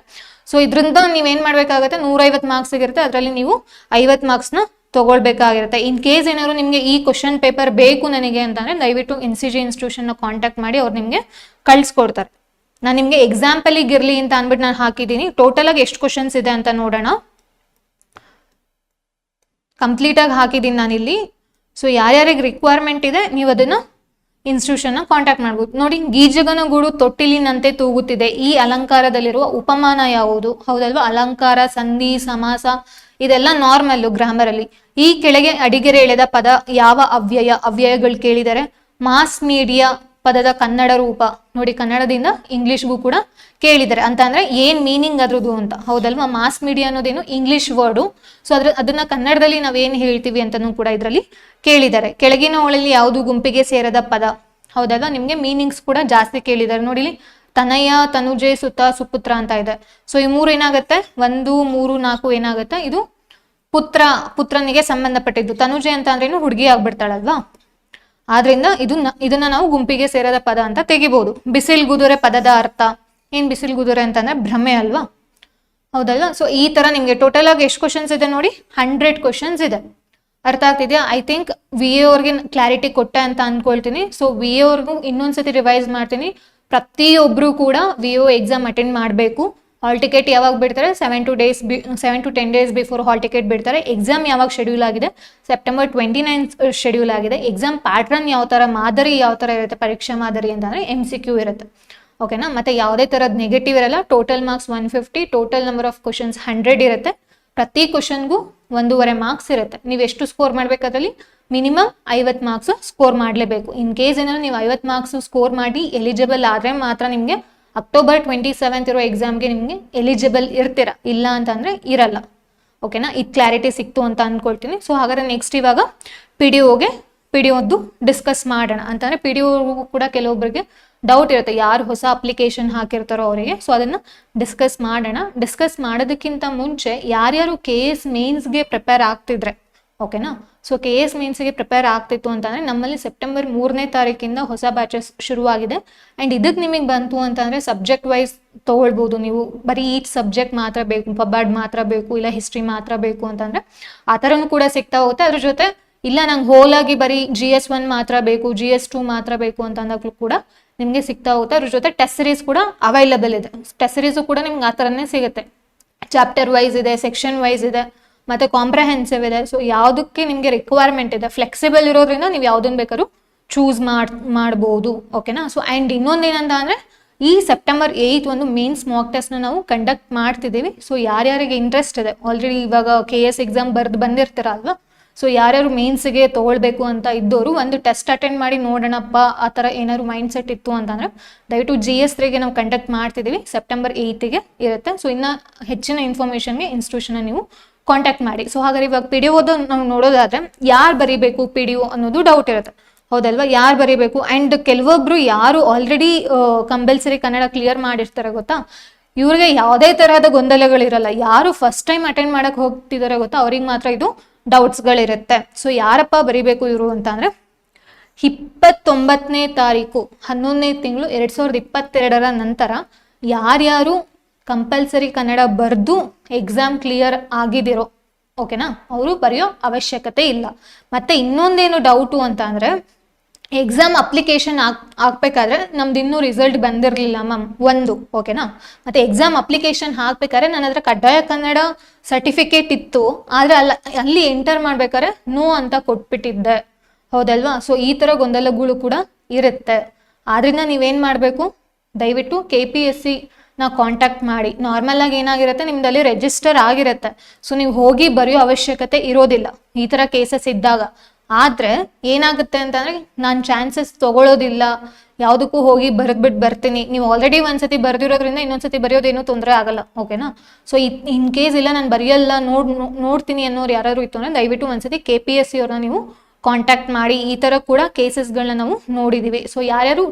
ಸೊ ಇದ್ರಿಂದ ನೀವೇನ್ ಮಾಡ್ಬೇಕಾಗತ್ತೆ, 150 ಮಾರ್ಕ್ಸ್ ಇರುತ್ತೆ, ಅದರಲ್ಲಿ ನೀವು 50 ಮಾರ್ಕ್ಸ್ನ ತಗೊಳ್ಬೇಕಾಗಿರುತ್ತೆ. ಇನ್ ಕೇಸ್ ಏನಾದ್ರು ನಿಮ್ಗೆ ಈ ಕ್ವಶನ್ ಪೇಪರ್ ಬೇಕು ನನಗೆ ಅಂತಂದ್ರೆ ದಯವಿಟ್ಟು NCG ಇನ್ಸ್ಟಿಟ್ಯೂಷನ್ ಕಾಂಟ್ಯಾಕ್ಟ್ ಮಾಡಿ, ಅವ್ರು ನಿಮ್ಗೆ ಕಳ್ಸಿಕೊಡ್ತಾರೆ. ನಾನು ನಿಮ್ಗೆ ಎಕ್ಸಾಂಪಲಿಗೆ ಇರ್ಲಿ ಅಂತ ಅಂದ್ಬಿಟ್ಟು ನಾನು ಹಾಕಿದ್ದೀನಿ. ಟೋಟಲ್ ಆಗಿ ಎಷ್ಟು ಕ್ವಶನ್ಸ್ ಇದೆ ಅಂತ ನೋಡೋಣ. ಕಂಪ್ಲೀಟ್ ಆಗಿ ಹಾಕಿದ್ದೀನಿ ನಾನಿಲ್ಲಿ. ಸೊ ಯಾರ್ಯಾರಿಗೆ ರಿಕ್ವೈರ್ಮೆಂಟ್ ಇದೆ ನೀವು ಅದನ್ನ ಇನ್ಸ್ಟಿಟ್ಯೂಷನ್ ಕಾಂಟ್ಯಾಕ್ಟ್ ಮಾಡ್ಬೋದು. ನೋಡಿ, ಗೀಜಗನ ಗೂಡು ತೊಟ್ಟಿಲಿನಂತೆ ತೂಗುತ್ತಿದೆ. ಈ ಅಲಂಕಾರದಲ್ಲಿರುವ ಉಪಮಾನ ಯಾವುದು? ಹೌದಲ್ವಾ, ಅಲಂಕಾರ, ಸಂಧಿ, ಸಮಾಸ ಇದೆಲ್ಲ ನಾರ್ಮಲ್ ಗ್ರಾಮರ್ ಅಲ್ಲಿ. ಈ ಕೆಳಗೆ ಅಡಿಗೆರೆ ಎಳೆದ ಪದ ಯಾವ ಅವ್ಯಯ? ಅವ್ಯಯಗಳು ಕೇಳಿದರೆ. ಮಾಸ್ ಮೀಡಿಯಾ ಪದದ ಕನ್ನಡ ರೂಪ. ನೋಡಿ, ಕನ್ನಡದಿಂದ ಇಂಗ್ಲಿಷ್ಗೂ ಕೂಡ ಕೇಳಿದ್ದಾರೆ. ಅಂತ ಅಂದ್ರೆ ಏನ್ ಮೀನಿಂಗ್ ಅದ್ರದ್ದು ಅಂತ. ಹೌದಲ್ವಾ, ಮಾಸ್ ಮೀಡಿಯಾ ಅನ್ನೋದೇನು ಇಂಗ್ಲಿಷ್ ವರ್ಡು. ಸೊ ಅದನ್ನ ಕನ್ನಡದಲ್ಲಿ ನಾವೇನ್ ಹೇಳ್ತೀವಿ ಅಂತನೂ ಕೂಡ ಇದರಲ್ಲಿ ಕೇಳಿದ್ದಾರೆ. ಕೆಳಗಿನವುಗಳಲ್ಲಿ ಯಾವುದು ಗುಂಪಿಗೆ ಸೇರದ ಪದ? ಹೌದಲ್ವಾ, ನಿಮ್ಗೆ ಮೀನಿಂಗ್ಸ್ ಕೂಡ ಜಾಸ್ತಿ ಕೇಳಿದ್ದಾರೆ. ನೋಡಿ, ತನಯ, ತನುಜೆ, ಸುತ, ಸುಪುತ್ರ ಅಂತ ಇದೆ. ಸೊ ಈ 3 ಏನಾಗುತ್ತೆ, 1, 3, 4 ಏನಾಗುತ್ತೆ, ಇದು ಪುತ್ರನಿಗೆ ಸಂಬಂಧಪಟ್ಟಿದ್ದು. ತನುಜೆ ಅಂತ ಅಂದ್ರೇನು, ಹುಡುಗಿ ಆಗ್ಬಿಡ್ತಾಳಲ್ವಾ, ಆದ್ರಿಂದ ಇದನ್ನ ನಾವು ಗುಂಪಿಗೆ ಸೇರದ ಪದ ಅಂತ ತೆಗಿಬಹುದು. ಬಿಸಿಲ್ಗುದುರೆ ಪದದ ಅರ್ಥ ಏನ್? ಬಿಸಿಲ್ಗುದುರೆ ಅಂತಂದ್ರೆ ಭ್ರಮೆ ಅಲ್ವಾ, ಹೌದಲ್ವಾ. ಸೊ ಈ ತರ ನಿಮ್ಗೆ ಟೋಟಲ್ ಆಗಿ ಎಷ್ಟು ಕ್ವಶನ್ಸ್ ಇದೆ ನೋಡಿ, 100 ಕ್ವಶನ್ಸ್ ಇದೆ. ಅರ್ಥ ಆಗ್ತಿದ್ಯಾ? ಐ ಥಿಂಕ್ VA ಅವ್ರಿಗೆ ಕ್ಲಾರಿಟಿ ಕೊಟ್ಟೆ ಅಂತ ಅನ್ಕೊಳ್ತೀನಿ. ಸೊ VA ಅವ್ರಿಗೂ ಇನ್ನೊಂದ್ಸತಿ ರಿವೈಸ್ ಮಾಡ್ತೀನಿ. ಪ್ರತಿಯೊಬ್ರು ಕೂಡ VO ಎಕ್ಸಾಮ್ ಅಟೆಂಡ್ ಮಾಡಬೇಕು. ಹಾಲ್ ಟಿಕೆಟ್ ಯಾವಾಗ ಬಿಡ್ತಾರೆ, 7 to 10 days before hall ticket ಬಿಡ್ತಾರೆ. ಎಕ್ಸಾಮ್ ಯಾವಾಗ ಶೆಡ್ಯೂಲ್ ಆಗಿದೆ, September 29 ಶೆಡ್ಯೂಲ್ ಆಗಿದೆ. ಎಕ್ಸಾಮ್ ಪ್ಯಾಟ್ರನ್ ಯಾವ ತರ, ಮಾದರಿ ಯಾವ ತರ ಇರುತ್ತೆ, ಪರೀಕ್ಷಾ ಮಾದರಿ ಅಂತಂದ್ರೆ MCQ ಇರುತ್ತೆ. ಓಕೆನಾ. ಮತ್ತೆ ಯಾವುದೇ ತರದ್ ನೆಗೆಟಿವ್ ಇರಲ್ಲ. Total marks 150, total number of questions 100 ಇರುತ್ತೆ. ಪ್ರತಿ ಕ್ವಶನ್ಗೂ 1.5 ಮಾರ್ಕ್ಸ್ ಇರುತ್ತೆ. ನೀವು ಎಷ್ಟು ಸ್ಕೋರ್ ಮಾಡ್ಬೇಕಾದ್ರಲ್ಲಿ ಮಿನಿಮಮ್ 50 ಮಾರ್ಕ್ಸ್ ಸ್ಕೋರ್ ಮಾಡಲೇಬೇಕು. ಇನ್ ಕೇಸ್ ಏನಾದ್ರು ನೀವು 50 ಮಾರ್ಕ್ಸ್ ಸ್ಕೋರ್ ಮಾಡಿ ಎಲಿಜಿಬಲ್ ಆದ್ರೆ ಮಾತ್ರ ನಿಮ್ಗೆ October 27 ಇರೋ ಎಕ್ಸಾಮ್ಗೆ ನಿಮ್ಗೆ ಎಲಿಜಿಬಲ್ ಇರ್ತೀರಾ, ಇಲ್ಲ ಅಂತಂದ್ರೆ ಇರಲ್ಲ. ಓಕೆನಾ. ಇದು ಕ್ಲಾರಿಟಿ ಸಿಕ್ತು ಅಂತ ಅನ್ಕೊಳ್ತೀನಿ. ಸೊ ಹಾಗಾದ್ರೆ ನೆಕ್ಸ್ಟ್ ಇವಾಗ PDOದ್ದು ಡಿಸ್ಕಸ್ ಮಾಡೋಣ. ಅಂತಂದ್ರೆ PDO ಕೂಡ ಕೆಲವೊಬ್ಬರಿಗೆ ಡೌಟ್ ಇರುತ್ತೆ, ಯಾರು ಹೊಸ ಅಪ್ಲಿಕೇಶನ್ ಹಾಕಿರ್ತಾರೋ ಅವರಿಗೆ. ಸೊ ಅದನ್ನ ಡಿಸ್ಕಸ್ ಮಾಡೋಣ. ಡಿಸ್ಕಸ್ ಮಾಡೋದಕ್ಕಿಂತ ಮುಂಚೆ ಯಾರ್ಯಾರು KS ಮೇನ್ಸ್ಗೆ ಪ್ರಿಪೇರ್ ಆಗ್ತಿದ್ರೆ, ಓಕೆನಾ. ಸೊ KS ಮೇನ್ಸ್ಗೆ ಪ್ರಿಪೇರ್ ಆಗ್ತಿತ್ತು ಅಂತಂದ್ರೆ ನಮ್ಮಲ್ಲಿ September 3ನೇ ತಾರೀಕಿಂದ ಹೊಸ ಬ್ಯಾಚಸ್ ಶುರುವಾಗಿದೆ. ಅಂಡ್ ಇದಕ್ಕೆ ನಿಮಗೆ ಬಂತು ಅಂತಂದ್ರೆ ಸಬ್ಜೆಕ್ಟ್ ವೈಸ್ ತಗೊಳ್ಬಹುದು ನೀವು. ಬರೀ ಈಚ್ ಸಬ್ಜೆಕ್ಟ್ ಮಾತ್ರ ಬೇಕು, ಪಬಾರ್ಡ್ ಮಾತ್ರ ಬೇಕು, ಇಲ್ಲ ಹಿಸ್ಟ್ರಿ ಮಾತ್ರ ಬೇಕು ಅಂತಂದ್ರೆ ಆ ಥರನೂ ಕೂಡ ಸಿಗ್ತಾ ಹೋಗುತ್ತೆ. ಅದ್ರ ಜೊತೆ ಇಲ್ಲ ನಂಗೆ ಹೋಲ್ ಆಗಿ ಬರೀ GS1 ಮಾತ್ರ ಬೇಕು, GS2 ಮಾತ್ರ ಬೇಕು ಅಂತ ಅಂದಾಗ್ಲೂ ಕೂಡ ನಿಮ್ಗೆ ಸಿಗ್ತಾ ಹೋಗುತ್ತೆ. ಅದ್ರ ಜೊತೆ ಟೆಸ್ಟ್ ಸಿರೀಸ್ ಕೂಡ ಅವೈಲಬಲ್ ಇದೆ. ಟೆಸ್ಟ್ ಸಿರೀಸು ಕೂಡ ನಿಮ್ಗೆ ಆ ಥರನೇ ಸಿಗುತ್ತೆ. ಚಾಪ್ಟರ್ ವೈಸ್ ಇದೆ, ಸೆಕ್ಷನ್ ವೈಸ್ ಇದೆ, ಮತ್ತೆ ಕಾಂಪ್ರಹೆನ್ಸಿವ್ ಇದೆ. ಸೊ ಯಾವುದಕ್ಕೆ ನಿಮ್ಗೆ ರಿಕ್ವೈರ್ಮೆಂಟ್ ಇದೆ, ಫ್ಲೆಕ್ಸಿಬಲ್ ಇರೋದ್ರಿಂದ ನೀವು ಯಾವ್ದನ್ನ ಬೇಕಾದ್ರೂ ಚೂಸ್ ಮಾಡ್ಬೋದು. ಓಕೆನಾ. ಸೊ ಅಂಡ್ ಇನ್ನೊಂದೇನಂತ ಅಂದ್ರೆ ಈ September 8 ಒಂದು ಮೇನ್ಸ್ ಮಾಕ್ ಟೆಸ್ಟ್ ನಾವು ಕಂಡಕ್ಟ್ ಮಾಡ್ತಿದ್ದೀವಿ. ಸೊ ಯಾರ್ಯಾರಿಗೆ ಇಂಟ್ರೆಸ್ಟ್ ಇದೆ, ಆಲ್ರೆಡಿ ಇವಾಗ KS ಎಕ್ಸಾಮ್ ಬಂದಿರ್ತೀರ ಅಲ್ವಾ. ಸೊ ಯಾರ್ಯಾರು ಮೇನ್ಸ್ಗೆ ತಗೊಳ್ಬೇಕು ಅಂತ ಇದ್ದವರು ಒಂದು ಟೆಸ್ಟ್ ಅಟೆಂಡ್ ಮಾಡಿ ನೋಡೋಣಪ್ಪ ಆ ಥರ ಏನಾದ್ರು ಮೈಂಡ್ ಸೆಟ್ ಇತ್ತು ಅಂತಂದ್ರೆ ದಯವಿಟ್ಟು GS3ಗೆ ನಾವು ಕಂಡಕ್ಟ್ ಮಾಡ್ತಿದ್ದೀವಿ. September 8ಗೆ ಇರುತ್ತೆ. ಸೊ ಇನ್ನು ಹೆಚ್ಚಿನ ಇನ್ಫಾರ್ಮೇಷನ್ಗೆ ಇನ್ಸ್ಟಿಟ್ಯೂಷನ್ ನೀವು ಕಾಂಟ್ಯಾಕ್ಟ್ ಮಾಡಿ. ಸೊ ಹಾಗಾದ್ರೆ ಇವಾಗ PDOದು ನಾವು ನೋಡೋದಾದ್ರೆ ಯಾರು ಬರೀಬೇಕು PDO ಅನ್ನೋದು ಡೌಟ್ ಇರುತ್ತೆ, ಹೌದಲ್ವಾ. ಯಾರು ಬರೀಬೇಕು? ಅಂಡ್ ಕೆಲವೊಬ್ರು ಯಾರು ಆಲ್ರೆಡಿ ಕಂಪಲ್ಸರಿ ಕನ್ನಡ ಕ್ಲಿಯರ್ ಮಾಡಿರ್ತಾರೆ ಗೊತ್ತಾ, ಇವ್ರಿಗೆ ಯಾವುದೇ ತರಹದ ಗೊಂದಲಗಳಿರಲ್ಲ. ಯಾರು ಫಸ್ಟ್ ಟೈಮ್ ಅಟೆಂಡ್ ಮಾಡಕ್ ಹೋಗ್ತಿದಾರೆ ಗೊತ್ತಾ, ಅವ್ರಿಗೆ ಮಾತ್ರ ಇದು ಡೌಟ್ಸ್ಗಳಿರುತ್ತೆ. ಸೊ ಯಾರಪ್ಪ ಬರೀಬೇಕು ಇವರು ಅಂತ ಅಂದ್ರೆ 29ನೇ ತಾರೀಕು 11ನೇ ತಿಂಗಳು 2022 ನಂತರ ಯಾರ್ಯಾರು ಕಂಪಲ್ಸರಿ ಕನ್ನಡ ಬರೆದು ಎಕ್ಸಾಮ್ ಕ್ಲಿಯರ್ ಆಗಿದಿರೋ ಓಕೆನಾ ಅವರು ಬರೆಯೋ ಅವಶ್ಯಕತೆ ಇಲ್ಲ. ಮತ್ತೆ ಇನ್ನೊಂದೇನು ಡೌಟು ಅಂತ ಅಂದರೆ ಎಕ್ಸಾಮ್ ಅಪ್ಲಿಕೇಶನ್ ಹಾಕ್ಬೇಕಾದ್ರೆ ನಮ್ದು ಇನ್ನೂ ರಿಸಲ್ಟ್ ಬಂದಿರಲಿಲ್ಲ ಮ್ಯಾಮ್ ಒಂದು ಓಕೆನಾ. ಮತ್ತು ಎಕ್ಸಾಮ್ ಅಪ್ಲಿಕೇಶನ್ ಹಾಕ್ಬೇಕಾದ್ರೆ ನನ್ನ ಹತ್ರ ಕಡ್ಡಾಯ ಕನ್ನಡ ಸರ್ಟಿಫಿಕೇಟ್ ಇತ್ತು, ಆದರೆ ಅಲ್ಲಿ ಎಂಟರ್ ಮಾಡ್ಬೇಕಾದ್ರೆ ನೋ ಅಂತ ಕೊಟ್ಬಿಟ್ಟಿದ್ದೆ, ಹೌದಲ್ವಾ. ಸೊ ಈ ಥರ ಗೊಂದಲಗಳು ಕೂಡ ಇರುತ್ತೆ. ಆದ್ರಿಂದ ನೀವೇನು ಮಾಡಬೇಕು, ದಯವಿಟ್ಟು KPSC ಕಾಂಟ್ಯಾಕ್ಟ್ ಮಾಡಿ. ನಾರ್ಮಲ್ ಆಗಿ ಏನಾಗಿರುತ್ತೆ ನಿಮ್ದಲ್ಲಿ ರಿಜಿಸ್ಟರ್ ಆಗಿರುತ್ತೆ, ಸೊ ನೀವು ಹೋಗಿ ಬರೆಯೋ ಅವಶ್ಯಕತೆ ಇರೋದಿಲ್ಲ ಈ ಥರ ಕೇಸಸ್ ಇದ್ದಾಗ. ಆದರೆ ಏನಾಗುತ್ತೆ ಅಂತಂದರೆ ನಾನು ಚಾನ್ಸಸ್ ತೊಗೊಳ್ಳೋದಿಲ್ಲ, ಯಾವುದಕ್ಕೂ ಹೋಗಿ ಬರೆದ್ಬಿಟ್ಟು ಬರ್ತೀನಿ. ನೀವು ಆಲ್ರೆಡಿ ಒಂದ್ಸತಿ ಬರೆದಿರೋದ್ರಿಂದ ಇನ್ನೊಂದ್ಸತಿ ಬರೆಯೋದೇನೂ ತೊಂದರೆ ಆಗಲ್ಲ ಓಕೆನಾ. ಸೊ ಇನ್ ಕೇಸ್ ಇಲ್ಲ ನಾನು ಬರೆಯಲ್ಲ ನೋಡ್ತೀನಿ ಅನ್ನೋರು ಯಾರು ಇತ್ತು ಅಂದರೆ ದಯವಿಟ್ಟು ಒಂದ್ಸತಿ KPSC ಅವ್ರನ್ನ ನೀವು ಕಾಂಟ್ಯಾಕ್ಟ್ ಮಾಡಿ. ಈ ಥರ ಕೂಡ ಕೇಸಸ್ಗಳನ್ನ ನಾವು ನೋಡಿದ್ದೀವಿ. ಸೊ ಯಾರ್ಯಾರು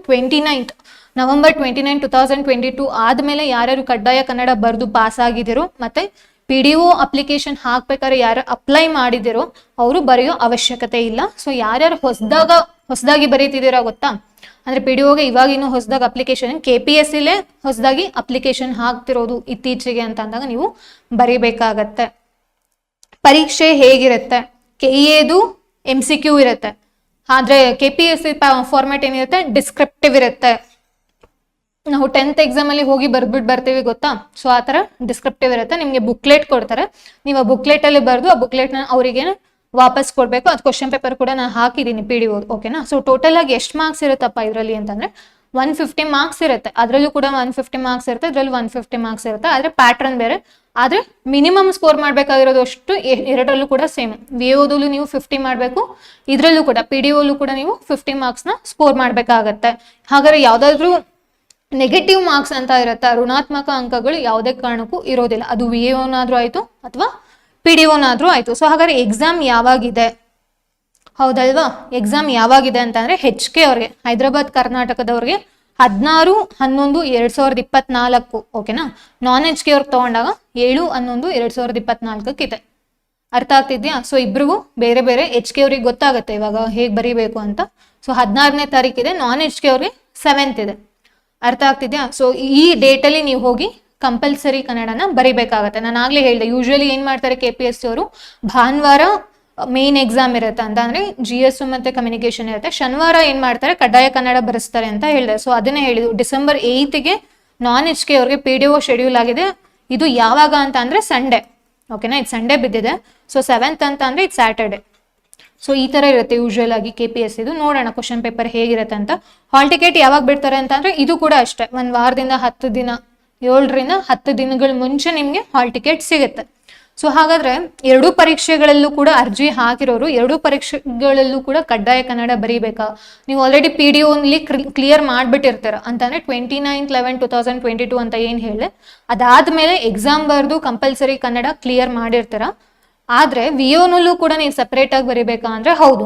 ನವೆಂಬರ್ 29, 2022 ಆದಮೇಲೆ ಯಾರ್ಯಾರು ಕಡ್ಡಾಯ ಕನ್ನಡ ಬರೆದು ಪಾಸ್ ಆಗಿದ್ದೀರೋ ಮತ್ತು PDO ಅಪ್ಲಿಕೇಶನ್ ಹಾಕ್ಬೇಕಾದ್ರೆ ಯಾರು ಅಪ್ಲೈ ಮಾಡಿದಿರೋ ಅವರು ಬರೆಯೋ ಅವಶ್ಯಕತೆ ಇಲ್ಲ. ಸೊ ಯಾರ್ಯಾರು ಹೊಸದಾಗಿ ಬರೀತಿದ್ದೀರಾ ಗೊತ್ತಾ, ಅಂದರೆ PDOಗೆ ಇವಾಗಿನ್ನೂ ಹೊಸದಾಗಿ ಅಪ್ಲಿಕೇಶನ್, KPSCಲೇ ಹೊಸದಾಗಿ ಅಪ್ಲಿಕೇಶನ್ ಹಾಕ್ತಿರೋದು ಇತ್ತೀಚೆಗೆ ಅಂತ ಅಂದಾಗ ನೀವು ಬರೀಬೇಕಾಗತ್ತೆ. ಪರೀಕ್ಷೆ ಹೇಗಿರುತ್ತೆ, KEAದು MCQ ಇರುತ್ತೆ, ಆದರೆ KPSC ಫಾರ್ಮ್ಯಾಟ್ ಏನಿರುತ್ತೆ ಡಿಸ್ಕ್ರಿಪ್ಟಿವ್ ಇರುತ್ತೆ. ನಾವು 10th ಎಕ್ಸಾಮಲ್ಲಿ ಹೋಗಿ ಬರ್ಬಿಟ್ಟು ಬರ್ತೀವಿ ಗೊತ್ತಾ, ಸೊ ಆ ಥರ ಡಿಸ್ಕ್ರಿಪ್ಟಿವ್ ಇರುತ್ತೆ. ನಿಮಗೆ ಬುಕ್ಲೆಟ್ ಕೊಡ್ತಾರೆ, ನೀವು ಆ ಬುಕ್ಲೆಟಲ್ಲಿ ಬರೆದು ಆ ಬುಕ್ಲೆಟ್ನ ಅವರಿಗೆ ವಾಪಸ್ ಕೊಡಬೇಕು. ಅದು ಕ್ವಶನ್ ಪೇಪರ್ ಕೂಡ ನಾನು ಹಾಕಿದ್ದೀನಿ PDO ಓಕೆನಾ. ಸೊ ಟೋಟಲ್ ಆಗಿ ಎಷ್ಟು ಮಾರ್ಕ್ಸ್ ಇರುತ್ತಪ್ಪ ಇದರಲ್ಲಿ ಅಂತಂದರೆ 150 ಮಾರ್ಕ್ಸ್ ಇರುತ್ತೆ. ಅದರಲ್ಲೂ ಕೂಡ 150 ಮಾರ್ಕ್ಸ್ ಇರುತ್ತೆ, ಇದರಲ್ಲಿ 150 ಮಾರ್ಕ್ಸ್ ಇರುತ್ತೆ. ಆದರೆ ಪ್ಯಾಟ್ರನ್ ಬೇರೆ, ಆದರೆ ಮಿನಿಮಮ್ ಸ್ಕೋರ್ ಮಾಡಬೇಕಾಗಿರೋದು ಅಷ್ಟು ಎರಡರಲ್ಲೂ ಕೂಡ ಸೇಮ್. VOದಲ್ಲೂ ನೀವು 50 ಮಾಡಬೇಕು, ಇದರಲ್ಲೂ ಕೂಡ PDOಲ್ಲೂ ಕೂಡ ನೀವು 50 ಮಾರ್ಕ್ಸ್ನ ಸ್ಕೋರ್ ಮಾಡಬೇಕಾಗತ್ತೆ. ಹಾಗಾದ್ರೆ ಯಾವುದಾದ್ರೂ ನೆಗೆಟಿವ್ ಮಾರ್ಕ್ಸ್ ಅಂತ ಇರುತ್ತೆ, ಋಣಾತ್ಮಕ ಅಂಕಗಳು ಯಾವುದೇ ಕಾರಣಕ್ಕೂ ಇರೋದಿಲ್ಲ. ಅದು VOನಾದ್ರೂ ಆಯಿತು ಅಥವಾ PDOನಾದ್ರೂ ಆಯಿತು. ಸೊ ಹಾಗಾದ್ರೆ ಎಕ್ಸಾಮ್ ಯಾವಾಗಿದೆ, ಹೌದಲ್ವಾ, ಎಕ್ಸಾಮ್ ಯಾವಾಗಿದೆ ಅಂತಂದರೆ HK ಅವ್ರಿಗೆ, ಹೈದರಾಬಾದ್ ಕರ್ನಾಟಕದವ್ರಿಗೆ 16/11/2024 ಓಕೆನಾ. ನಾನ್ HK ಅವ್ರಿಗೆ ತೊಗೊಂಡಾಗ 7/11/2024 ಇದೆ. ಅರ್ಥ ಆಗ್ತಿದ್ಯಾ. ಸೊ ಇಬ್ರಿಗೂ ಬೇರೆ ಬೇರೆ. HK ಅವ್ರಿಗೆ ಗೊತ್ತಾಗುತ್ತೆ ಇವಾಗ ಹೇಗೆ ಬರೀಬೇಕು ಅಂತ. ಸೊ 16ನೇ ತಾರೀಕಿದೆ, ನಾನ್ HK ಅವ್ರಿಗೆ 7th ಇದೆ. ಅರ್ಥ ಆಗ್ತಿದ್ಯಾ. ಸೊ ಈ ಡೇಟಲ್ಲಿ ನೀವು ಹೋಗಿ ಕಂಪಲ್ಸರಿ ಕನ್ನಡನ ಬರಿಬೇಕಾಗತ್ತೆ. ನಾನು ಆಗಲೇ ಹೇಳಿದೆ, ಯೂಶ್ವಲಿ ಏನು ಮಾಡ್ತಾರೆ KPSC ಅವರು, ಭಾನುವಾರ ಮೇನ್ ಎಕ್ಸಾಮ್ ಇರುತ್ತೆ ಅಂತ ಅಂದರೆ GS ಮತ್ತು ಕಮ್ಯುನಿಕೇಷನ್ ಇರುತ್ತೆ, ಶನಿವಾರ ಏನು ಮಾಡ್ತಾರೆ ಕಡ್ಡಾಯ ಕನ್ನಡ ಬರೆಸ್ತಾರೆ ಅಂತ ಹೇಳಿದೆ. ಸೊ ಅದನ್ನೇ ಹೇಳಿದ್ರು, December 8ಗೆ ನಾನ್ HK ಅವ್ರಿಗೆ PDO ಶೆಡ್ಯೂಲ್ ಆಗಿದೆ. ಇದು ಯಾವಾಗ ಅಂತ ಅಂದರೆ ಸಂಡೇ ಓಕೆನಾ, ಇದು ಸಂಡೇ ಬಿದ್ದಿದೆ. ಸೊ 7th ಅಂತ ಅಂದರೆ ಇದು ಸ್ಯಾಟರ್ಡೆ. ಸೊ ಈ ಥರ ಇರುತ್ತೆ ಯೂಶ್ವಲ್ ಆಗಿ KPSCದು. ನೋಡೋಣ ಕ್ವಶನ್ ಪೇಪರ್ ಹೇಗಿರುತ್ತೆ ಅಂತ. ಹಾಲ್ ಟಿಕೆಟ್ ಯಾವಾಗ ಬಿಡ್ತಾರೆ ಅಂತ ಅಂದರೆ ಇದು ಕೂಡ ಅಷ್ಟೇ, ಒಂದು ವಾರದಿಂದ 10 ದಿನ, 7ರಿಂದ 10 ದಿನಗಳ ಮುಂಚೆ ನಿಮಗೆ ಹಾಲ್ ಟಿಕೆಟ್ ಸಿಗುತ್ತೆ. ಸೊ ಹಾಗಾದರೆ ಎರಡೂ ಪರೀಕ್ಷೆಗಳಲ್ಲೂ ಕೂಡ ಅರ್ಜಿ ಹಾಕಿರೋರು ಎರಡೂ ಪರೀಕ್ಷೆಗಳಲ್ಲೂ ಕೂಡ ಕಡ್ಡಾಯ ಕನ್ನಡ ಬರೀಬೇಕಾ? ನೀವು ಆಲ್ರೆಡಿ PDOನಲ್ಲಿ ಕ್ಲಿಯರ್ ಮಾಡಿಬಿಟ್ಟಿರ್ತೀರ ಅಂತಂದರೆ 29/11/2022 ಅಂತ ಏನು ಹೇಳಿದೆ, ಅದಾದಮೇಲೆ ಎಕ್ಸಾಮ್ ಬರೆದು ಕಂಪಲ್ಸರಿ ಕನ್ನಡ ಕ್ಲಿಯರ್ ಮಾಡಿರ್ತೀರ. ಆದರೆ VOನಲ್ಲೂ ಕೂಡ ನೀವು ಸಪ್ರೇಟಾಗಿ ಬರೀಬೇಕಾ ಅಂದರೆ ಹೌದು,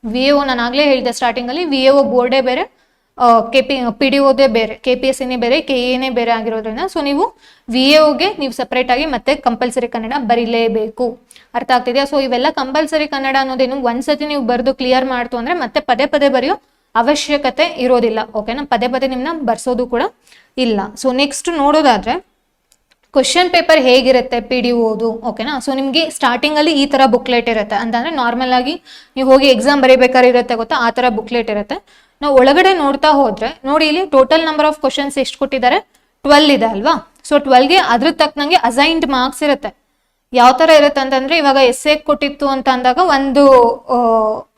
VO ನಾನು ಆಗಲೇ ಹೇಳಿದೆ ಸ್ಟಾರ್ಟಿಂಗಲ್ಲಿ, VO ಬೋರ್ಡೇ ಬೇರೆ, PDOದೇ ಬೇರೆ, KPSCನೇ ಬೇರೆ, KEನೇ ಬೇರೆ ಆಗಿರೋದ್ರಿಂದ ಸೊ ನೀವು VOಗೆ ನೀವು ಸಪ್ರೇಟಾಗಿ ಮತ್ತೆ ಕಂಪಲ್ಸರಿ ಕನ್ನಡ ಬರೀಲೇಬೇಕು. ಅರ್ಥ ಆಗ್ತಿದೆಯಾ. ಸೊ ಇವೆಲ್ಲ ಕಂಪಲ್ಸರಿ ಕನ್ನಡ ಅನ್ನೋದೇನು ಒಂದ್ಸತಿ ನೀವು ಬರೆದು ಕ್ಲಿಯರ್ ಮಾಡ್ತು ಅಂದರೆ ಮತ್ತೆ ಪದೇ ಪದೇ ಬರೆಯೋ ಅವಶ್ಯಕತೆ ಇರೋದಿಲ್ಲ ಓಕೆನಾ, ಪದೇ ಪದೇ ನಿಮ್ಮನ್ನ ಬರ್ಸೋದು ಕೂಡ ಇಲ್ಲ. ಸೊ ನೆಕ್ಸ್ಟ್ ನೋಡೋದಾದ್ರೆ ಕ್ವಶನ್ ಪೇಪರ್ ಹೇಗಿರುತ್ತೆ PDOದು ಓಕೆನಾ. ಸೊ ನಿಮಗೆ ಸ್ಟಾರ್ಟಿಂಗಲ್ಲಿ ಈ ಥರ ಬುಕ್ಲೆಟ್ ಇರುತ್ತೆ, ಅಂತಂದರೆ ನಾರ್ಮಲ್ ಆಗಿ ನೀವು ಹೋಗಿ ಎಕ್ಸಾಮ್ ಬರೀಬೇಕಾದ್ರೆ ಇರುತ್ತೆ ಗೊತ್ತಾ, ಆ ಥರ ಬುಕ್ಲೆಟ್ ಇರುತ್ತೆ. ನಾವು ಒಳಗಡೆ ನೋಡ್ತಾ ಹೋದ್ರೆ ನೋಡಿ, ಇಲ್ಲಿ ಟೋಟಲ್ ನಂಬರ್ ಆಫ್ ಕ್ವಶನ್ಸ್ ಎಷ್ಟು ಕೊಟ್ಟಿದ್ದಾರೆ, 12 ಇದೆ ಅಲ್ವಾ. ಸೊ 12ಗೆ ಅದ್ರ ತಕ್ಕನಂಗೆ ಅಸೈನ್ಡ್ ಮಾರ್ಕ್ಸ್ ಇರುತ್ತೆ. ಯಾವ ಥರ ಇರುತ್ತೆ ಅಂತಂದರೆ, ಇವಾಗ essay ಕೊಟ್ಟಿತ್ತು ಅಂತ ಅಂದಾಗ ಒಂದು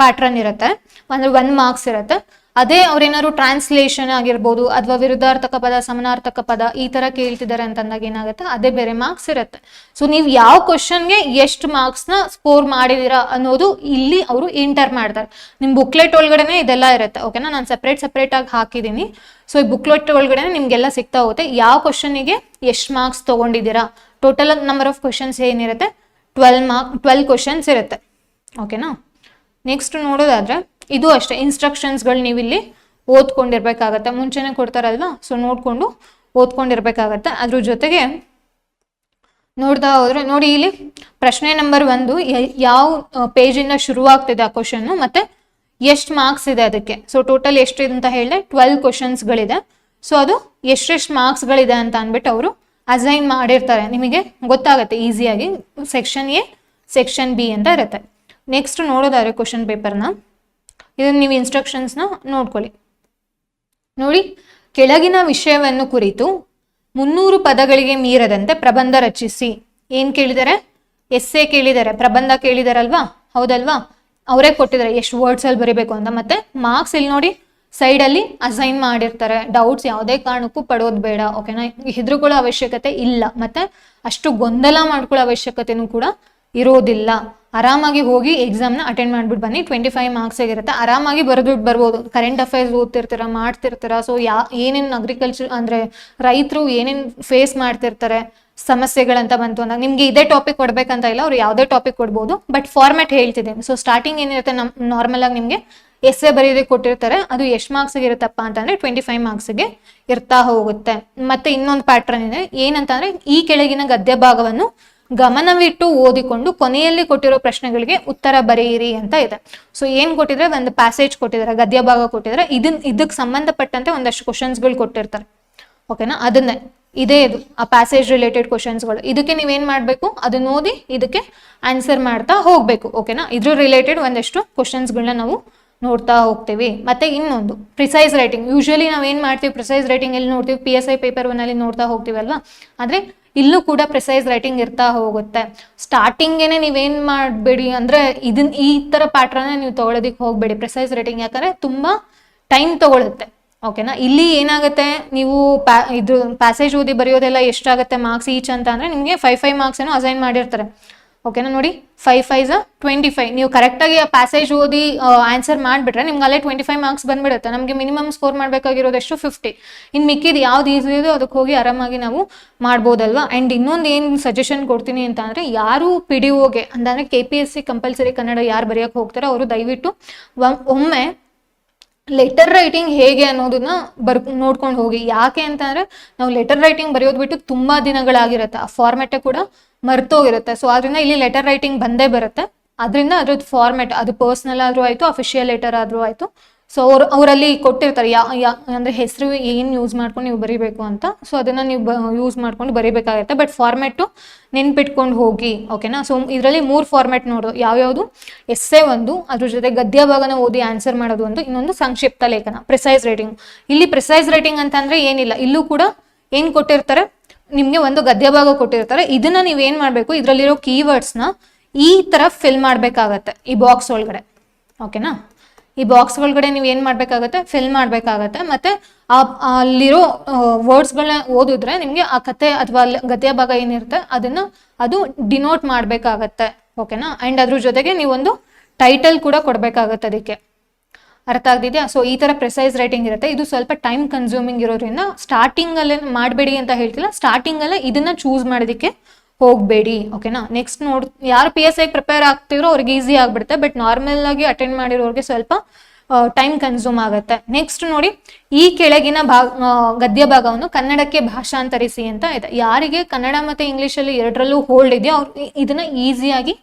ಪ್ಯಾಟ್ರನ್ ಇರುತ್ತೆ, ಅಂದರೆ 1 ಮಾರ್ಕ್ಸ್ ಇರುತ್ತೆ. ಅದೇ ಅವ್ರೇನಾದ್ರು ಟ್ರಾನ್ಸ್ಲೇಷನ್ ಆಗಿರ್ಬೋದು ಅಥವಾ ವಿರುದ್ಧಾರ್ಥಕ ಪದ, ಸಮಾನಾರ್ಥಕ ಪದ ಈ ಥರ ಕೇಳ್ತಿದ್ದಾರೆ ಅಂತಂದಾಗ ಏನಾಗುತ್ತೆ, ಅದೇ ಬೇರೆ ಮಾರ್ಕ್ಸ್ ಇರುತ್ತೆ. ಸೊ ನೀವು ಯಾವ ಕ್ವಶನ್ಗೆ ಎಷ್ಟು ಮಾರ್ಕ್ಸ್ನ ಸ್ಕೋರ್ ಮಾಡಿದ್ದೀರಾ ಅನ್ನೋದು ಇಲ್ಲಿ ಅವರು ಎಂಟರ್ ಮಾಡ್ತಾರೆ. ನಿಮ್ಮ ಬುಕ್ಲೆಟ್ ಒಳಗಡೆ ಇದೆಲ್ಲ ಇರುತ್ತೆ ಓಕೆನಾ, ನಾನು ಸಪ್ರೇಟಾಗಿ ಹಾಕಿದ್ದೀನಿ. ಸೊ ಈ ಬುಕ್ಲೆಟ್ ಒಳಗಡೆ ನಿಮಗೆಲ್ಲ ಸಿಗ್ತಾ ಹೋಗುತ್ತೆ ಯಾವ ಕ್ವಶನಿಗೆ ಎಷ್ಟು ಮಾರ್ಕ್ಸ್ ತೊಗೊಂಡಿದ್ದೀರಾ. ಟೋಟಲ್ ನಂಬರ್ ಆಫ್ ಕ್ವಶನ್ಸ್ ಏನಿರುತ್ತೆ 12 ಕ್ವಶನ್ಸ್ ಇರುತ್ತೆ ಓಕೆನಾ. ನೆಕ್ಸ್ಟ್ ನೋಡೋದಾದ್ರೆ ಇದು ಅಷ್ಟೇ, ಇನ್ಸ್ಟ್ರಕ್ಷನ್ಸ್ಗಳು ನೀವು ಇಲ್ಲಿ ಓದ್ಕೊಂಡಿರ್ಬೇಕಾಗತ್ತೆ, ಮುಂಚೆನೇ ಕೊಡ್ತಾರಲ್ವಾ. ಸೊ ನೋಡಿಕೊಂಡು ಓದ್ಕೊಂಡಿರ್ಬೇಕಾಗತ್ತೆ. ಅದ್ರ ಜೊತೆಗೆ ನೋಡ್ತಾ ಹೋದ್ರೆ ನೋಡಿ, ಇಲ್ಲಿ ಪ್ರಶ್ನೆ ನಂಬರ್ 1 ಯಾವ ಪೇಜಿಂದ ಶುರುವಾಗ್ತಿದೆ ಆ ಕ್ವಶನ್ನು ಮತ್ತು ಎಷ್ಟು ಮಾರ್ಕ್ಸ್ ಇದೆ ಅದಕ್ಕೆ. ಸೊ ಟೋಟಲ್ ಎಷ್ಟು ಅಂತ ಹೇಳಿದೆ 12 ಕ್ವಶನ್ಸ್ಗಳಿದೆ. ಸೊ ಅದು ಎಷ್ಟೆಷ್ಟು ಮಾರ್ಕ್ಸ್ಗಳಿದೆ ಅಂತ ಅಂದ್ಬಿಟ್ಟು ಅವರು ಅಸೈನ್ ಮಾಡಿರ್ತಾರೆ, ನಿಮಗೆ ಗೊತ್ತಾಗುತ್ತೆ ಈಸಿಯಾಗಿ. ಸೆಕ್ಷನ್ ಎ, ಸೆಕ್ಷನ್ ಬಿ ಅಂತ ಇರುತ್ತೆ. ನೆಕ್ಸ್ಟ್ ನೋಡೋದಾದ್ರೆ ಕ್ವಶನ್ ಪೇಪರ್ನ, ಇದನ್ನು ನೀವು ಇನ್ಸ್ಟ್ರಕ್ಷನ್ಸ್ನ ನೋಡ್ಕೊಳ್ಳಿ. ನೋಡಿ, ಕೆಳಗಿನ ವಿಷಯವನ್ನು ಕುರಿತು 300 ಪದಗಳಿಗೆ ಮೀರದಂತೆ ಪ್ರಬಂಧ ರಚಿಸಿ. ಏನು ಕೇಳಿದ್ದಾರೆ? ಎಸ್ಸೆ ಕೇಳಿದ್ದಾರೆ, ಪ್ರಬಂಧ ಕೇಳಿದಾರಲ್ವಾ, ಹೌದಲ್ವಾ? ಅವರೇ ಕೊಟ್ಟಿದ್ದಾರೆ ಎಷ್ಟು ವರ್ಡ್ಸಲ್ಲಿ ಬರೀಬೇಕು ಅಂತ. ಮತ್ತೆ ಮಾರ್ಕ್ಸ್ ಇಲ್ಲಿ ನೋಡಿ ಸೈಡಲ್ಲಿ ಅಸೈನ್ ಮಾಡಿರ್ತಾರೆ. ಡೌಟ್ಸ್ ಯಾವುದೇ ಕಾರಣಕ್ಕೂ ಪಡೋದು ಬೇಡ, ಓಕೆನಾ? ಹೆದರ್ಕೊಳ್ಳೋ ಅವಶ್ಯಕತೆ ಇಲ್ಲ, ಮತ್ತೆ ಅಷ್ಟು ಗೊಂದಲ ಮಾಡ್ಕೊಳ್ಳೋ ಅವಶ್ಯಕತೆನೂ ಕೂಡ ಇರೋದಿಲ್ಲ. ಆರಾಮಾಗಿ ಹೋಗಿ ಎಕ್ಸಾಮ್ನ ಅಟೆಂಡ್ ಮಾಡ್ಬಿಟ್ಟು ಬನ್ನಿ. 25 ಮಾರ್ಕ್ಸ್ ಆಗಿರುತ್ತೆ, ಆರಾಮಾಗಿ ಬರೆದ್ಬಿಟ್ಟು ಬರ್ಬೋದು. ಕರೆಂಟ್ ಅಫೇರ್ಸ್ ಓದ್ತಿರ್ತೀರ, ಮಾಡ್ತಿರ್ತೀರ. ಸೊ ಏನೇನು ಅಗ್ರಿಕಲ್ಚರ್ ಅಂದರೆ ರೈತರು ಏನೇನು ಫೇಸ್ ಮಾಡ್ತಿರ್ತಾರೆ ಸಮಸ್ಯೆಗಳಂತ ಬಂತು ಅಂದಾಗ ನಿಮ್ಗೆ ಇದೇ ಟಾಪಿಕ್ ಕೊಡ್ಬೇಕಂತ ಇಲ್ಲ, ಅವ್ರು ಯಾವುದೇ ಟಾಪಿಕ್ ಕೊಡ್ಬೋದು. ಬಟ್ ಫಾರ್ಮ್ಯಾಟ್ ಹೇಳ್ತಿದ್ದೀನಿ. ಸೊ ಸ್ಟಾರ್ಟಿಂಗ್ ಏನಿರುತ್ತೆ, ನಾರ್ಮಲ್ ಆಗಿ ನಿಮಗೆ ಎಸ್ಸೆ ಬರೆಯೋದಕ್ಕೆ ಕೊಟ್ಟಿರ್ತಾರೆ. ಅದು ಎಷ್ಟು ಮಾರ್ಕ್ಸ್ಗೆ ಇರುತ್ತಪ್ಪ ಅಂತಂದ್ರೆ 25 ಮಾರ್ಕ್ಸ್ಗೆ ಇರ್ತಾ ಹೋಗುತ್ತೆ. ಮತ್ತೆ ಇನ್ನೊಂದು ಪ್ಯಾಟ್ರನ್ ಇದೆ, ಏನಂತಂದ್ರೆ ಈ ಕೆಳಗಿನ ಗದ್ಯ ಭಾಗವನ್ನು ಗಮನವಿಟ್ಟು ಓದಿಕೊಂಡು ಕೊನೆಯಲ್ಲಿ ಕೊಟ್ಟಿರೋ ಪ್ರಶ್ನೆಗಳಿಗೆ ಉತ್ತರ ಬರೆಯಿರಿ ಅಂತ ಇದೆ. ಸೊ ಏನ್ ಕೊಟ್ಟಿದ್ರೆ, ಒಂದು ಪ್ಯಾಸೇಜ್ ಕೊಟ್ಟಿದ್ದಾರೆ, ಗದ್ಯ ಭಾಗ ಕೊಟ್ಟಿದ್ದಾರೆ. ಇದಕ್ಕೆ ಸಂಬಂಧಪಟ್ಟಂತೆ ಒಂದಷ್ಟು ಕ್ವಶನ್ಸ್ಗಳು ಕೊಟ್ಟಿರ್ತಾರೆ, ಓಕೆನಾ? ಅದನ್ನೇ ಇದು ಆ ಪ್ಯಾಸೇಜ್ ರಿಲೇಟೆಡ್ ಕ್ವಶನ್ಸ್ಗಳು. ಇದಕ್ಕೆ ನೀವೇನ್ ಮಾಡ್ಬೇಕು, ಅದನ್ನ ಓದಿ ಇದಕ್ಕೆ ಆನ್ಸರ್ ಮಾಡ್ತಾ ಹೋಗ್ಬೇಕು, ಓಕೆನಾ? ಇದ್ರ ರಿಲೇಟೆಡ್ ಒಂದಷ್ಟು ಕ್ವಶನ್ಸ್ಗಳನ್ನ ನಾವು ನೋಡ್ತಾ ಹೋಗ್ತೀವಿ. ಮತ್ತೆ ಇನ್ನೊಂದು ಪ್ರಿಸೈಸ್ ರೈಟಿಂಗ್. ಯೂಶಲಿ ನಾವೇನ್ ಮಾಡ್ತೀವಿ, ಪ್ರಿಸೈಸ್ ರೈಟಿಂಗ್ ಎಲ್ಲಿ ನೋಡ್ತೀವಿ, PSI ಪೇಪರ್ 1 ಅಲ್ಲಿ ನೋಡ್ತಾ ಹೋಗ್ತೀವಿ ಅಲ್ವಾ? ಆದ್ರೆ ಇಲ್ಲೂ ಕೂಡ ಪ್ರಿಸೈಸ್ ರೈಟಿಂಗ್ ಇರ್ತಾ ಹೋಗುತ್ತೆ. ಸ್ಟಾರ್ಟಿಂಗೇನೆ ನೀವೇನ್ ಮಾಡಬೇಡಿ ಅಂದ್ರೆ ಈ ತರ ಪ್ಯಾಟ್ರನ್ ನೀವು ತಗೊಳ್ಳೋದಿಕ್ಕೆ ಹೋಗ್ಬೇಡಿ ಪ್ರಿಸೈಸ್ ರೈಟಿಂಗ್, ಯಾಕಂದ್ರೆ ತುಂಬಾ ಟೈಮ್ ತಗೊಳುತ್ತೆ, ಓಕೆನಾ? ಇಲ್ಲಿ ಏನಾಗುತ್ತೆ, ನೀವು ಇದು ಪ್ಯಾಸೇಜ್ ಓದಿ ಬರೆಯೋದೆಲ್ಲ ಎಷ್ಟಾಗುತ್ತೆ ಮಾರ್ಕ್ಸ್ ಈಚ್ ಅಂತ ಅಂದ್ರೆ ನಿಮಗೆ 5 ಮಾರ್ಕ್ಸ್ ಏನೋ ಅಸೈನ್ ಮಾಡಿರ್ತಾರೆ, ಓಕೆನಾ? ನೋಡಿ 5 5 25. ನೀವು ಕರೆಕ್ಟಾಗಿ ಆ ಪ್ಯಾಸೇಜ್ ಓದಿ ಆನ್ಸರ್ ಮಾಡಿಬಿಟ್ರೆ ನಿಮ್ಗೆ ಅಲ್ಲೇ 25 ಮಾರ್ಕ್ಸ್ ಬಂದ್ಬಿಡುತ್ತೆ. ನಮಗೆ ಮಿನಿಮಮ್ ಸ್ಕೋರ್ ಮಾಡಬೇಕಾಗಿರೋದಷ್ಟು 50. ಇನ್ನು ಮಿಕ್ಕಿದ್ದು ಯಾವ್ದು ಈಸಿ ಇದೆಯೋ ಅದಕ್ಕೆ ಹೋಗಿ ಆರಾಮಾಗಿ ನಾವು ಮಾಡ್ಬೋದಲ್ವಾ? ಆ್ಯಂಡ್ ಇನ್ನೊಂದು ಏನು ಸಜೆಷನ್ ಕೊಡ್ತೀನಿ ಅಂತ ಅಂದರೆ, ಯಾರು PDOಗೆ ಅಂದರೆ KPSC ಕಂಪಲ್ಸರಿ ಕನ್ನಡ ಯಾರು ಬರೆಯೋಕೆ ಹೋಗ್ತಾರೋ ಅವರು ದಯವಿಟ್ಟು ಒಮ್ಮೆ ಲೆಟರ್ ರೈಟಿಂಗ್ ಹೇಗೆ ಅನ್ನೋದನ್ನ ನೋಡ್ಕೊಂಡು ಹೋಗಿ. ಯಾಕೆ ಅಂತಂದ್ರೆ ನಾವು ಲೆಟರ್ ರೈಟಿಂಗ್ ಬರೆಯೋದು ಬಿಟ್ಟು ತುಂಬಾ ದಿನಗಳಾಗಿರುತ್ತೆ, ಆ ಫಾರ್ಮೆಟೇ ಕೂಡ ಮರ್ತೋಗಿರುತ್ತೆ. ಸೊ ಅದರಿಂದ ಇಲ್ಲಿ ಲೆಟರ್ ರೈಟಿಂಗ್ ಬಂದೇ ಬರುತ್ತೆ. ಅದರಿಂದ ಅದ್ರದ್ದು ಫಾರ್ಮೆಟ್, ಅದು ಪರ್ಸ್ನಲ್ ಆದ್ರೂ ಆಯ್ತು, ಅಫಿಷಿಯಲ್ ಲೆಟರ್ ಆದ್ರೂ ಆಯ್ತು. ಸೊ ಅವರಲ್ಲಿ ಕೊಟ್ಟಿರ್ತಾರೆ ಅಂದ್ರೆ ಹೆಸರು ಏನು ಯೂಸ್ ಮಾಡ್ಕೊಂಡು ನೀವು ಬರೀಬೇಕು ಅಂತ. ಸೊ ಅದನ್ನ ನೀವು ಯೂಸ್ ಮಾಡ್ಕೊಂಡು ಬರೀಬೇಕಾಗುತ್ತೆ. ಬಟ್ ಫಾರ್ಮೆಟ್ಟು ನೆನ್ಪಿಟ್ಕೊಂಡು ಹೋಗಿ, ಓಕೆನಾ? ಸೊ ಇದರಲ್ಲಿ 3 ಫಾರ್ಮೆಟ್ ನೋಡೋದು, ಯಾವ್ಯಾವುದು? ಎಸ್ಸೆ ಒಂದು, ಅದ್ರ ಜೊತೆ ಗದ್ಯ ಭಾಗನ ಓದಿ ಆನ್ಸರ್ ಮಾಡೋದು ಒಂದು, ಇನ್ನೊಂದು ಸಂಕ್ಷಿಪ್ತ ಲೇಖನ, ಪ್ರಿಸೈಸ್ ರೈಟಿಂಗ್. ಇಲ್ಲಿ ಪ್ರಿಸೈಸ್ ರೈಟಿಂಗ್ ಅಂತಂದ್ರೆ ಏನಿಲ್ಲ, ಇಲ್ಲೂ ಕೂಡ ಏನ್ ಕೊಟ್ಟಿರ್ತಾರೆ, ನಿಮ್ಗೆ ಒಂದು ಗದ್ಯ ಭಾಗ ಕೊಟ್ಟಿರ್ತಾರೆ. ಇದನ್ನ ನೀವೇನ್ ಮಾಡ್ಬೇಕು, ಇದ್ರಲ್ಲಿರೋ ಕೀವರ್ಡ್ಸ್ನ ಈ ತರ ಫಿಲ್ ಮಾಡ್ಬೇಕಾಗತ್ತೆ ಈ ಬಾಕ್ಸ್ ಒಳಗಡೆ, ಓಕೆನಾ? ಈ ಬಾಕ್ಸ್ ಒಳಗಡೆ ನೀವು ಏನ್ ಮಾಡ್ಬೇಕಾಗತ್ತೆ, ಫಿಲ್ ಮಾಡ್ಬೇಕಾಗತ್ತೆ. ಮತ್ತೆ ಅಲ್ಲಿರೋ ವರ್ಡ್ಸ್ಗಳನ್ನ ಓದಿದ್ರೆ ನಿಮ್ಗೆ ಆ ಕತೆ ಅಥವಾ ಗದ್ಯ ಭಾಗ ಏನಿರುತ್ತೆ ಅದು ಡಿನೋಟ್ ಮಾಡ್ಬೇಕಾಗತ್ತೆ, ಓಕೆನಾ? ಅಂಡ್ ಅದ್ರ ಜೊತೆಗೆ ನೀವೊಂದು ಟೈಟಲ್ ಕೂಡ ಕೊಡ್ಬೇಕಾಗತ್ತೆ ಅದಕ್ಕೆ. ಅರ್ಥ ಆಗ್ತಿದ್ಯಾ? ಸೊ ಈ ತರ ಪ್ರಿಸೈಸ್ ರೈಟಿಂಗ್ ಇರುತ್ತೆ. ಇದು ಸ್ವಲ್ಪ ಟೈಮ್ ಕನ್ಸ್ಯೂಮಿಂಗ್ ಇರೋದ್ರಿಂದ ಸ್ಟಾರ್ಟಿಂಗ್ ಅಲ್ಲೇ ಮಾಡಬೇಡಿ ಅಂತ ಹೇಳ್ತಿಲ್ಲ, ಸ್ಟಾರ್ಟಿಂಗ್ ಅಲ್ಲೇ ಇದನ್ನ ಚೂಸ್ ಮಾಡೋದಕ್ಕೆ ಹೋಗಬೇಡಿ, ಓಕೆನಾ? ನೆಕ್ಸ್ಟ್ ಯಾರು PSI ಪ್ರಿಪೇರ್ ಆಗ್ತಿರೋ ಅವ್ರಿಗೆ ಈಸಿ ಆಗ್ಬಿಡುತ್ತೆ. ಬಟ್ ನಾರ್ಮಲ್ ಆಗಿ ಅಟೆಂಡ್ ಮಾಡಿರೋರಿಗೆ ಸ್ವಲ್ಪ ಟೈಮ್ ಕನ್ಸ್ಯೂಮ್ ಆಗುತ್ತೆ. ನೆಕ್ಸ್ಟ್ ನೋಡಿ, ಈ ಕೆಳಗಿನ ಗದ್ಯ ಭಾಗವನ್ನು ಕನ್ನಡಕ್ಕೆ ಭಾಷಾಂತರಿಸಿ ಅಂತ ಇದೆ. ಯಾರಿಗೆ ಕನ್ನಡ ಮತ್ತೆ ಇಂಗ್ಲಿಷಲ್ಲಿ ಎರಡರಲ್ಲೂ ಹೋಲ್ಡ್ ಇದೆಯೋ ಅವ್ರು ಇದನ್ನ ಈಸಿಯಾಗಿ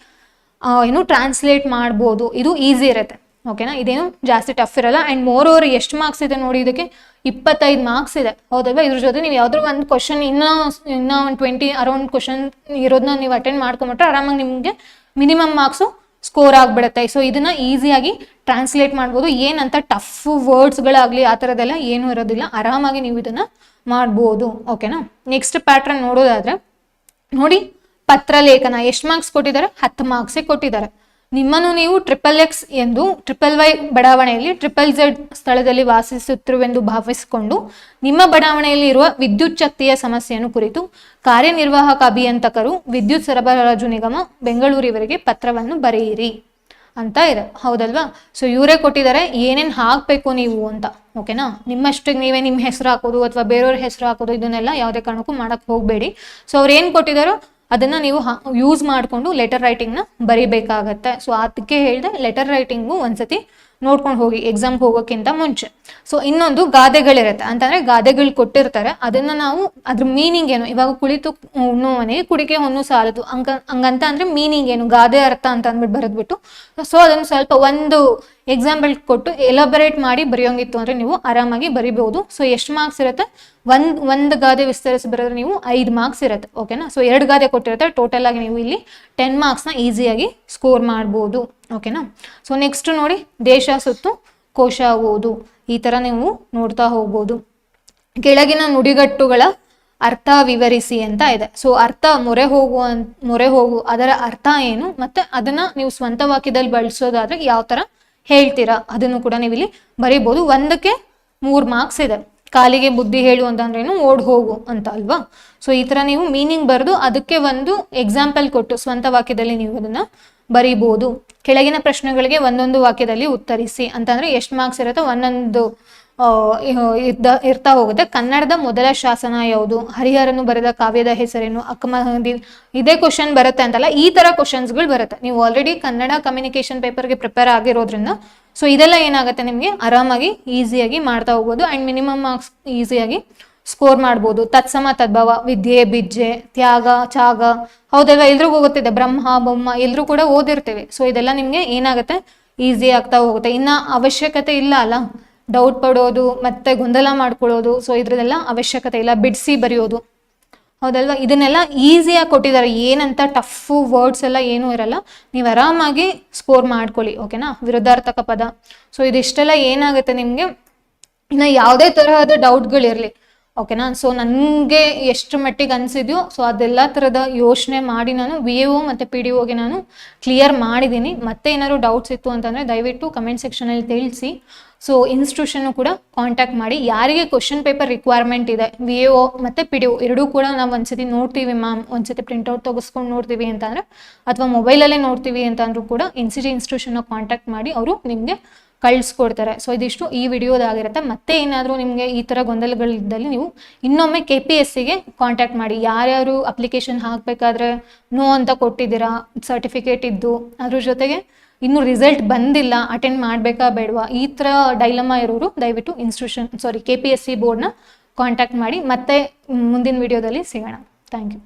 ಟ್ರಾನ್ಸ್ಲೇಟ್ ಮಾಡ್ಬೋದು. ಇದು ಈಸಿ ಇರುತ್ತೆ, ಓಕೆನಾ? ಇದೇನು ಜಾಸ್ತಿ ಟಫ್ ಇರಲ್ಲ. ಅಂಡ್ ಮೋರ್ ಓವರ್ ಎಷ್ಟು ಮಾರ್ಕ್ಸ್ ಇದೆ ನೋಡಿ, ಇದಕ್ಕೆ 25 ಮಾರ್ಕ್ಸ್ ಇದೆ, ಹೌದಲ್ವಾ? ಇದ್ರ ಜೊತೆ ನೀವು ಯಾವ್ದಾದ್ರು ಒಂದು ಕ್ವಶನ್ ಇನ್ನೂ ಒಂದು 20 ಅರೌಂಡ್ ಕ್ವಶನ್ ಇರೋದನ್ನ ನೀವು ಅಟೆಂಡ್ ಮಾಡ್ಕೊಂಬಿಟ್ರೆ ಆರಾಮಾಗಿ ನಿಮಗೆ ಮಿನಿಮಮ್ ಮಾರ್ಕ್ಸು ಸ್ಕೋರ್ ಆಗ್ಬಿಡುತ್ತೆ. ಸೊ ಇದನ್ನ ಈಸಿಯಾಗಿ ಟ್ರಾನ್ಸ್ಲೇಟ್ ಮಾಡ್ಬೋದು. ಏನಂತ ಟಫ್ ವರ್ಡ್ಸ್ಗಳಾಗ್ಲಿ ಆ ಥರದ್ದೆಲ್ಲ ಏನೂ ಇರೋದಿಲ್ಲ, ಆರಾಮಾಗಿ ನೀವು ಇದನ್ನ ಮಾಡ್ಬೋದು, ಓಕೆನಾ? ನೆಕ್ಸ್ಟ್ ಪ್ಯಾಟ್ರನ್ ನೋಡೋದಾದ್ರೆ ನೋಡಿ, ಪತ್ರ ಲೇಖನ ಎಷ್ಟು ಮಾರ್ಕ್ಸ್ ಕೊಟ್ಟಿದ್ದಾರೆ? 10 ಮಾರ್ಕ್ಸೇ ಕೊಟ್ಟಿದ್ದಾರೆ. ನಿಮ್ಮನ್ನು ನೀವು XXX ಎಂದು YYY ಬಡಾವಣೆಯಲ್ಲಿ ZZZ ಸ್ಥಳದಲ್ಲಿ ವಾಸಿಸುತ್ತಿರುವೆಂದು ಭಾವಿಸಿಕೊಂಡು ನಿಮ್ಮ ಬಡಾವಣೆಯಲ್ಲಿ ಇರುವ ವಿದ್ಯುತ್ ಶಕ್ತಿಯ ಸಮಸ್ಯೆಯನ್ನು ಕುರಿತು ಕಾರ್ಯನಿರ್ವಾಹಕ ಅಭಿಯಂತಕರು ವಿದ್ಯುತ್ ಸರಬರಾಜು ನಿಗಮ ಬೆಂಗಳೂರಿವರೆಗೆ ಪತ್ರವನ್ನು ಬರೆಯಿರಿ ಅಂತ ಇದೆ, ಹೌದಲ್ವಾ? ಸೊ ಇವರೇ ಕೊಟ್ಟಿದ್ದಾರೆ ಏನೇನು ಹಾಕಬೇಕು ನೀವು ಅಂತ, ಓಕೆನಾ? ನಿಮ್ಮಷ್ಟಿಗೆ ನೀವೇ ನಿಮ್ಮ ಹೆಸರು ಹಾಕೋದು ಅಥವಾ ಬೇರೆಯವ್ರ ಹೆಸರು ಹಾಕೋದು ಇದನ್ನೆಲ್ಲ ಯಾವುದೇ ಕಾರಣಕ್ಕೂ ಮಾಡಕ್ಕೆ ಹೋಗಬೇಡಿ. ಸೊ ಅವ್ರು ಏನು ಕೊಟ್ಟಿದ್ದಾರೋ ಅದನ್ನ ನೀವು ಯೂಸ್ ಮಾಡಿಕೊಂಡು ಲೆಟರ್ ರೈಟಿಂಗ್ನ ಬರೀಬೇಕಾಗತ್ತೆ. ಸೊ ಅದಕ್ಕೆ ಹೇಳಿದೆ, ಲೆಟರ್ ರೈಟಿಂಗು ಒಂದ್ಸತಿ ನೋಡ್ಕೊಂಡು ಹೋಗಿ ಎಕ್ಸಾಮ್ಗೆ ಹೋಗೋಕ್ಕಿಂತ ಮುಂಚೆ. ಸೊ ಇನ್ನೊಂದು ಗಾದೆಗಳಿರುತ್ತೆ, ಅಂತಂದ್ರೆ ಗಾದೆಗಳು ಕೊಟ್ಟಿರ್ತಾರೆ, ಅದನ್ನ ನಾವು ಅದ್ರ ಮೀನಿಂಗ್ ಏನು, ಇವಾಗ ಕುಳಿತು ಉಣ್ಣುವನೇ ಕುಡಿಕೆ ಹೊನ್ನು ಸಾಲದು ಹಂಗಂತ ಅಂದ್ರೆ ಮೀನಿಂಗ್ ಏನು, ಗಾದೆ ಅರ್ಥ ಅಂತ ಅಂದ್ಬಿಟ್ಟು ಬರೆದ್ಬಿಟ್ಟು ಸೊ ಅದನ್ನು ಸ್ವಲ್ಪ ಒಂದು ಎಕ್ಸಾಂಪಲ್ ಕೊಟ್ಟು ಎಲಾಬರೇಟ್ ಮಾಡಿ ಬರೆಯೋಂಗಿತ್ತು ಅಂದರೆ ನೀವು ಆರಾಮಾಗಿ ಬರಿಬೋದು. ಸೊ ಎಷ್ಟು ಮಾರ್ಕ್ಸ್ ಇರುತ್ತೆ, ಒಂದು ಗಾದೆ ವಿಸ್ತರಿಸಿ ಬರೆದ್ರೆ ನೀವು 5 ಮಾರ್ಕ್ಸ್ ಇರುತ್ತೆ. ಓಕೆನಾ. ಸೊ 2 ಗಾದೆ ಕೊಟ್ಟಿರುತ್ತೆ, ಟೋಟಲ್ ಆಗಿ ನೀವು ಇಲ್ಲಿ 10 ಮಾರ್ಕ್ಸ್ನ ಈಸಿಯಾಗಿ ಸ್ಕೋರ್ ಮಾಡ್ಬೋದು. ಓಕೆನಾ. ಸೊ ನೆಕ್ಸ್ಟ್ ನೋಡಿ, ದೇಶ ಸುತ್ತು ಕೋಶ ಓದು, ಈ ಥರ ನೀವು ನೋಡ್ತಾ ಹೋಗ್ಬೋದು. ಕೆಳಗಿನ ನುಡಿಗಟ್ಟುಗಳ ಅರ್ಥ ವಿವರಿಸಿ ಅಂತ ಇದೆ. ಸೊ ಅರ್ಥ ಮೊರೆ ಹೋಗು ಅದರ ಅರ್ಥ ಏನು, ಮತ್ತೆ ಅದನ್ನ ನೀವು ಸ್ವಂತ ವಾಕ್ಯದಲ್ಲಿ ಬಳಸೋದಾದ್ರೆ ಯಾವ ತರ ಹೇಳ್ತೀರಾ ಅದನ್ನು ಕೂಡ ನೀವು ಇಲ್ಲಿ ಬರೀಬಹುದು. 1ಕ್ಕೆ 3 ಮಾರ್ಕ್ಸ್ ಇದೆ. ಕಾಲಿಗೆ ಬುದ್ಧಿ ಹೇಳು ಅಂತಂದ್ರೇನು, ಓಡ್ ಹೋಗು ಅಂತ ಅಲ್ವಾ. ಸೊ ಈ ತರ ನೀವು ಮೀನಿಂಗ್ ಬರೆದು ಅದಕ್ಕೆ ಒಂದು ಎಕ್ಸಾಂಪಲ್ ಕೊಟ್ಟು ಸ್ವಂತ ವಾಕ್ಯದಲ್ಲಿ ನೀವು ಅದನ್ನ ಬರೀಬಹುದು. ಕೆಳಗಿನ ಪ್ರಶ್ನೆಗಳಿಗೆ ಒಂದೊಂದು ವಾಕ್ಯದಲ್ಲಿ ಉತ್ತರಿಸಿ ಅಂತಂದ್ರೆ ಎಷ್ಟು ಮಾರ್ಕ್ಸ್ ಇರುತ್ತೆ, ಒಂದೊಂದು ಇರ್ತಾ ಹೋಗುತ್ತೆ. ಕನ್ನಡದ ಮೊದಲ ಶಾಸನ ಯಾವುದು, ಹರಿಹರನು ಬರೆದ ಕಾವ್ಯದ ಹೆಸರೇನು, ಅಕ್ಕಮಹದಿ, ಇದೇ ಕ್ವಶನ್ ಬರುತ್ತೆ ಅಂತಲ್ಲ, ಈ ತರ ಕ್ವಶನ್ಸ್ಗಳು ಬರುತ್ತೆ. ನೀವು ಆಲ್ರೆಡಿ ಕನ್ನಡ ಕಮ್ಯುನಿಕೇಶನ್ ಪೇಪರ್ಗೆ ಪ್ರಿಪೇರ್ ಆಗಿರೋದ್ರಿಂದ ಸೊ ಇದೆಲ್ಲ ಏನಾಗುತ್ತೆ ನಿಮಗೆ ಆರಾಮಾಗಿ ಈಸಿಯಾಗಿ ಮಾಡ್ತಾ ಹೋಗ್ಬೋದು ಅಂಡ್ ಮಿನಿಮಮ್ ಮಾರ್ಕ್ಸ್ ಈಸಿಯಾಗಿ ಸ್ಕೋರ್ ಮಾಡ್ಬೋದು. ತತ್ಸಮ ತದ್ಭವ, ವಿದ್ಯೆ ಬಿಜ್ಜೆ, ತ್ಯಾಗ ಚಾಗ, ಹೌದಲ್ವಾ, ಎಲ್ರಿಗೂ ಗೊತ್ತಿದೆ. ಬ್ರಹ್ಮ ಬೊಮ್ಮ ಎಲ್ಲರೂ ಕೂಡ ಓದಿರ್ತೇವೆ. ಸೊ ಇದೆಲ್ಲ ನಿಮ್ಗೆ ಏನಾಗುತ್ತೆ ಈಸಿ ಆಗ್ತಾ ಹೋಗುತ್ತೆ. ಇನ್ನ ಅವಶ್ಯಕತೆ ಇಲ್ಲ ಅಲ್ಲ ಡೌಟ್ ಪಡೋದು ಮತ್ತೆ ಗೊಂದಲ ಮಾಡ್ಕೊಳ್ಳೋದು. ಸೊ ಇದ್ರದೆಲ್ಲ ಅವಶ್ಯಕತೆ ಇಲ್ಲ, ಬಿಡಿಸಿ ಬರೆಯೋದು, ಹೌದಲ್ವಾ. ಇದನ್ನೆಲ್ಲ ಈಸಿಯಾಗಿ ಕೊಟ್ಟಿದ್ದಾರೆ, ಏನಂತ ಟಫ್ ವರ್ಡ್ಸ್ ಎಲ್ಲ ಏನೂ ಇರಲ್ಲ, ನೀವು ಆರಾಮಾಗಿ ಸ್ಕೋರ್ ಮಾಡ್ಕೊಳ್ಳಿ. ಓಕೆನಾ. ವಿರುದ್ಧಾರ್ಥಕ ಪದ, ಸೊ ಇದಿಷ್ಟೆಲ್ಲ ಏನಾಗುತ್ತೆ ನಿಮಗೆ, ಇನ್ನು ಯಾವುದೇ ತರಹದ ಡೌಟ್ಗಳಿರಲಿ, ಓಕೆನಾ. ಸೊ ನನಗೆ ಎಷ್ಟು ಮಟ್ಟಿಗೆ ಅನಿಸಿದ್ಯೋ ಸೊ ಅದೆಲ್ಲ ಥರದ ಯೋಚನೆ ಮಾಡಿ ನಾನು VAO ಮತ್ತು PDOಗೆ ನಾನು ಕ್ಲಿಯರ್ ಮಾಡಿದ್ದೀನಿ. ಮತ್ತೆ ಏನಾದ್ರು ಡೌಟ್ಸ್ ಇತ್ತು ಅಂತಂದರೆ ದಯವಿಟ್ಟು ಕಮೆಂಟ್ ಸೆಕ್ಷನಲ್ಲಿ ತಿಳಿಸಿ. ಸೊ ಇನ್ಸ್ಟಿಟ್ಯೂಷನ್ನು ಕೂಡ ಕಾಂಟ್ಯಾಕ್ಟ್ ಮಾಡಿ. ಯಾರಿಗೆ ಕ್ವಶನ್ ಪೇಪರ್ ರಿಕ್ವೈರ್ಮೆಂಟ್ ಇದೆ, VAO ಮತ್ತು PDO ಎರಡೂ ಕೂಡ ನಾವು ಒಂದ್ಸತಿ ನೋಡ್ತೀವಿ ಮ್ಯಾಮ್, ಒಂದ್ಸತಿ ಪ್ರಿಂಟ್ಔಟ್ ತೆಗೆಸ್ಕೊಂಡು ನೋಡ್ತೀವಿ ಅಂತಂದರೆ, ಅಥವಾ ಮೊಬೈಲಲ್ಲೇ ನೋಡ್ತೀವಿ ಅಂತಂದ್ರೂ ಕೂಡ NCT ಇನ್ಸ್ಟಿಟ್ಯೂಷನ್ನ ಕಾಂಟ್ಯಾಕ್ಟ್ ಮಾಡಿ ಅವರು ನಿಮಗೆ ಕಳಿಸ್ಕೊಡ್ತಾರೆ. ಸೊ ಇದಿಷ್ಟು ಈ ವಿಡಿಯೋದಾಗಿರುತ್ತೆ. ಮತ್ತೆ ಏನಾದರೂ ನಿಮಗೆ ಈ ಥರ ಗೊಂದಲಗಳಿದ್ದಲ್ಲಿ ನೀವು ಇನ್ನೊಮ್ಮೆ KPSCಗೆ ಕಾಂಟ್ಯಾಕ್ಟ್ ಮಾಡಿ. ಯಾರ್ಯಾರು ಅಪ್ಲಿಕೇಶನ್ ಹಾಕಬೇಕಾದ್ರೆ ನೋ ಅಂತ ಕೊಟ್ಟಿದ್ದೀರಾ, ಸರ್ಟಿಫಿಕೇಟ್ ಇದ್ದು ಅದ್ರ ಜೊತೆಗೆ ಇನ್ನೂ ರಿಸಲ್ಟ್ ಬಂದಿಲ್ಲ, ಅಟೆಂಡ್ ಮಾಡಬೇಕಾ ಬೇಡವಾ, ಈ ಥರ ಡೈಲಮಾ ಇರೋರು ದಯವಿಟ್ಟು KPSC ಬೋರ್ಡ್ನ ಕಾಂಟ್ಯಾಕ್ಟ್ ಮಾಡಿ. ಮತ್ತೆ ಮುಂದಿನ ವಿಡಿಯೋದಲ್ಲಿ ಸಿಗೋಣ. Thank you.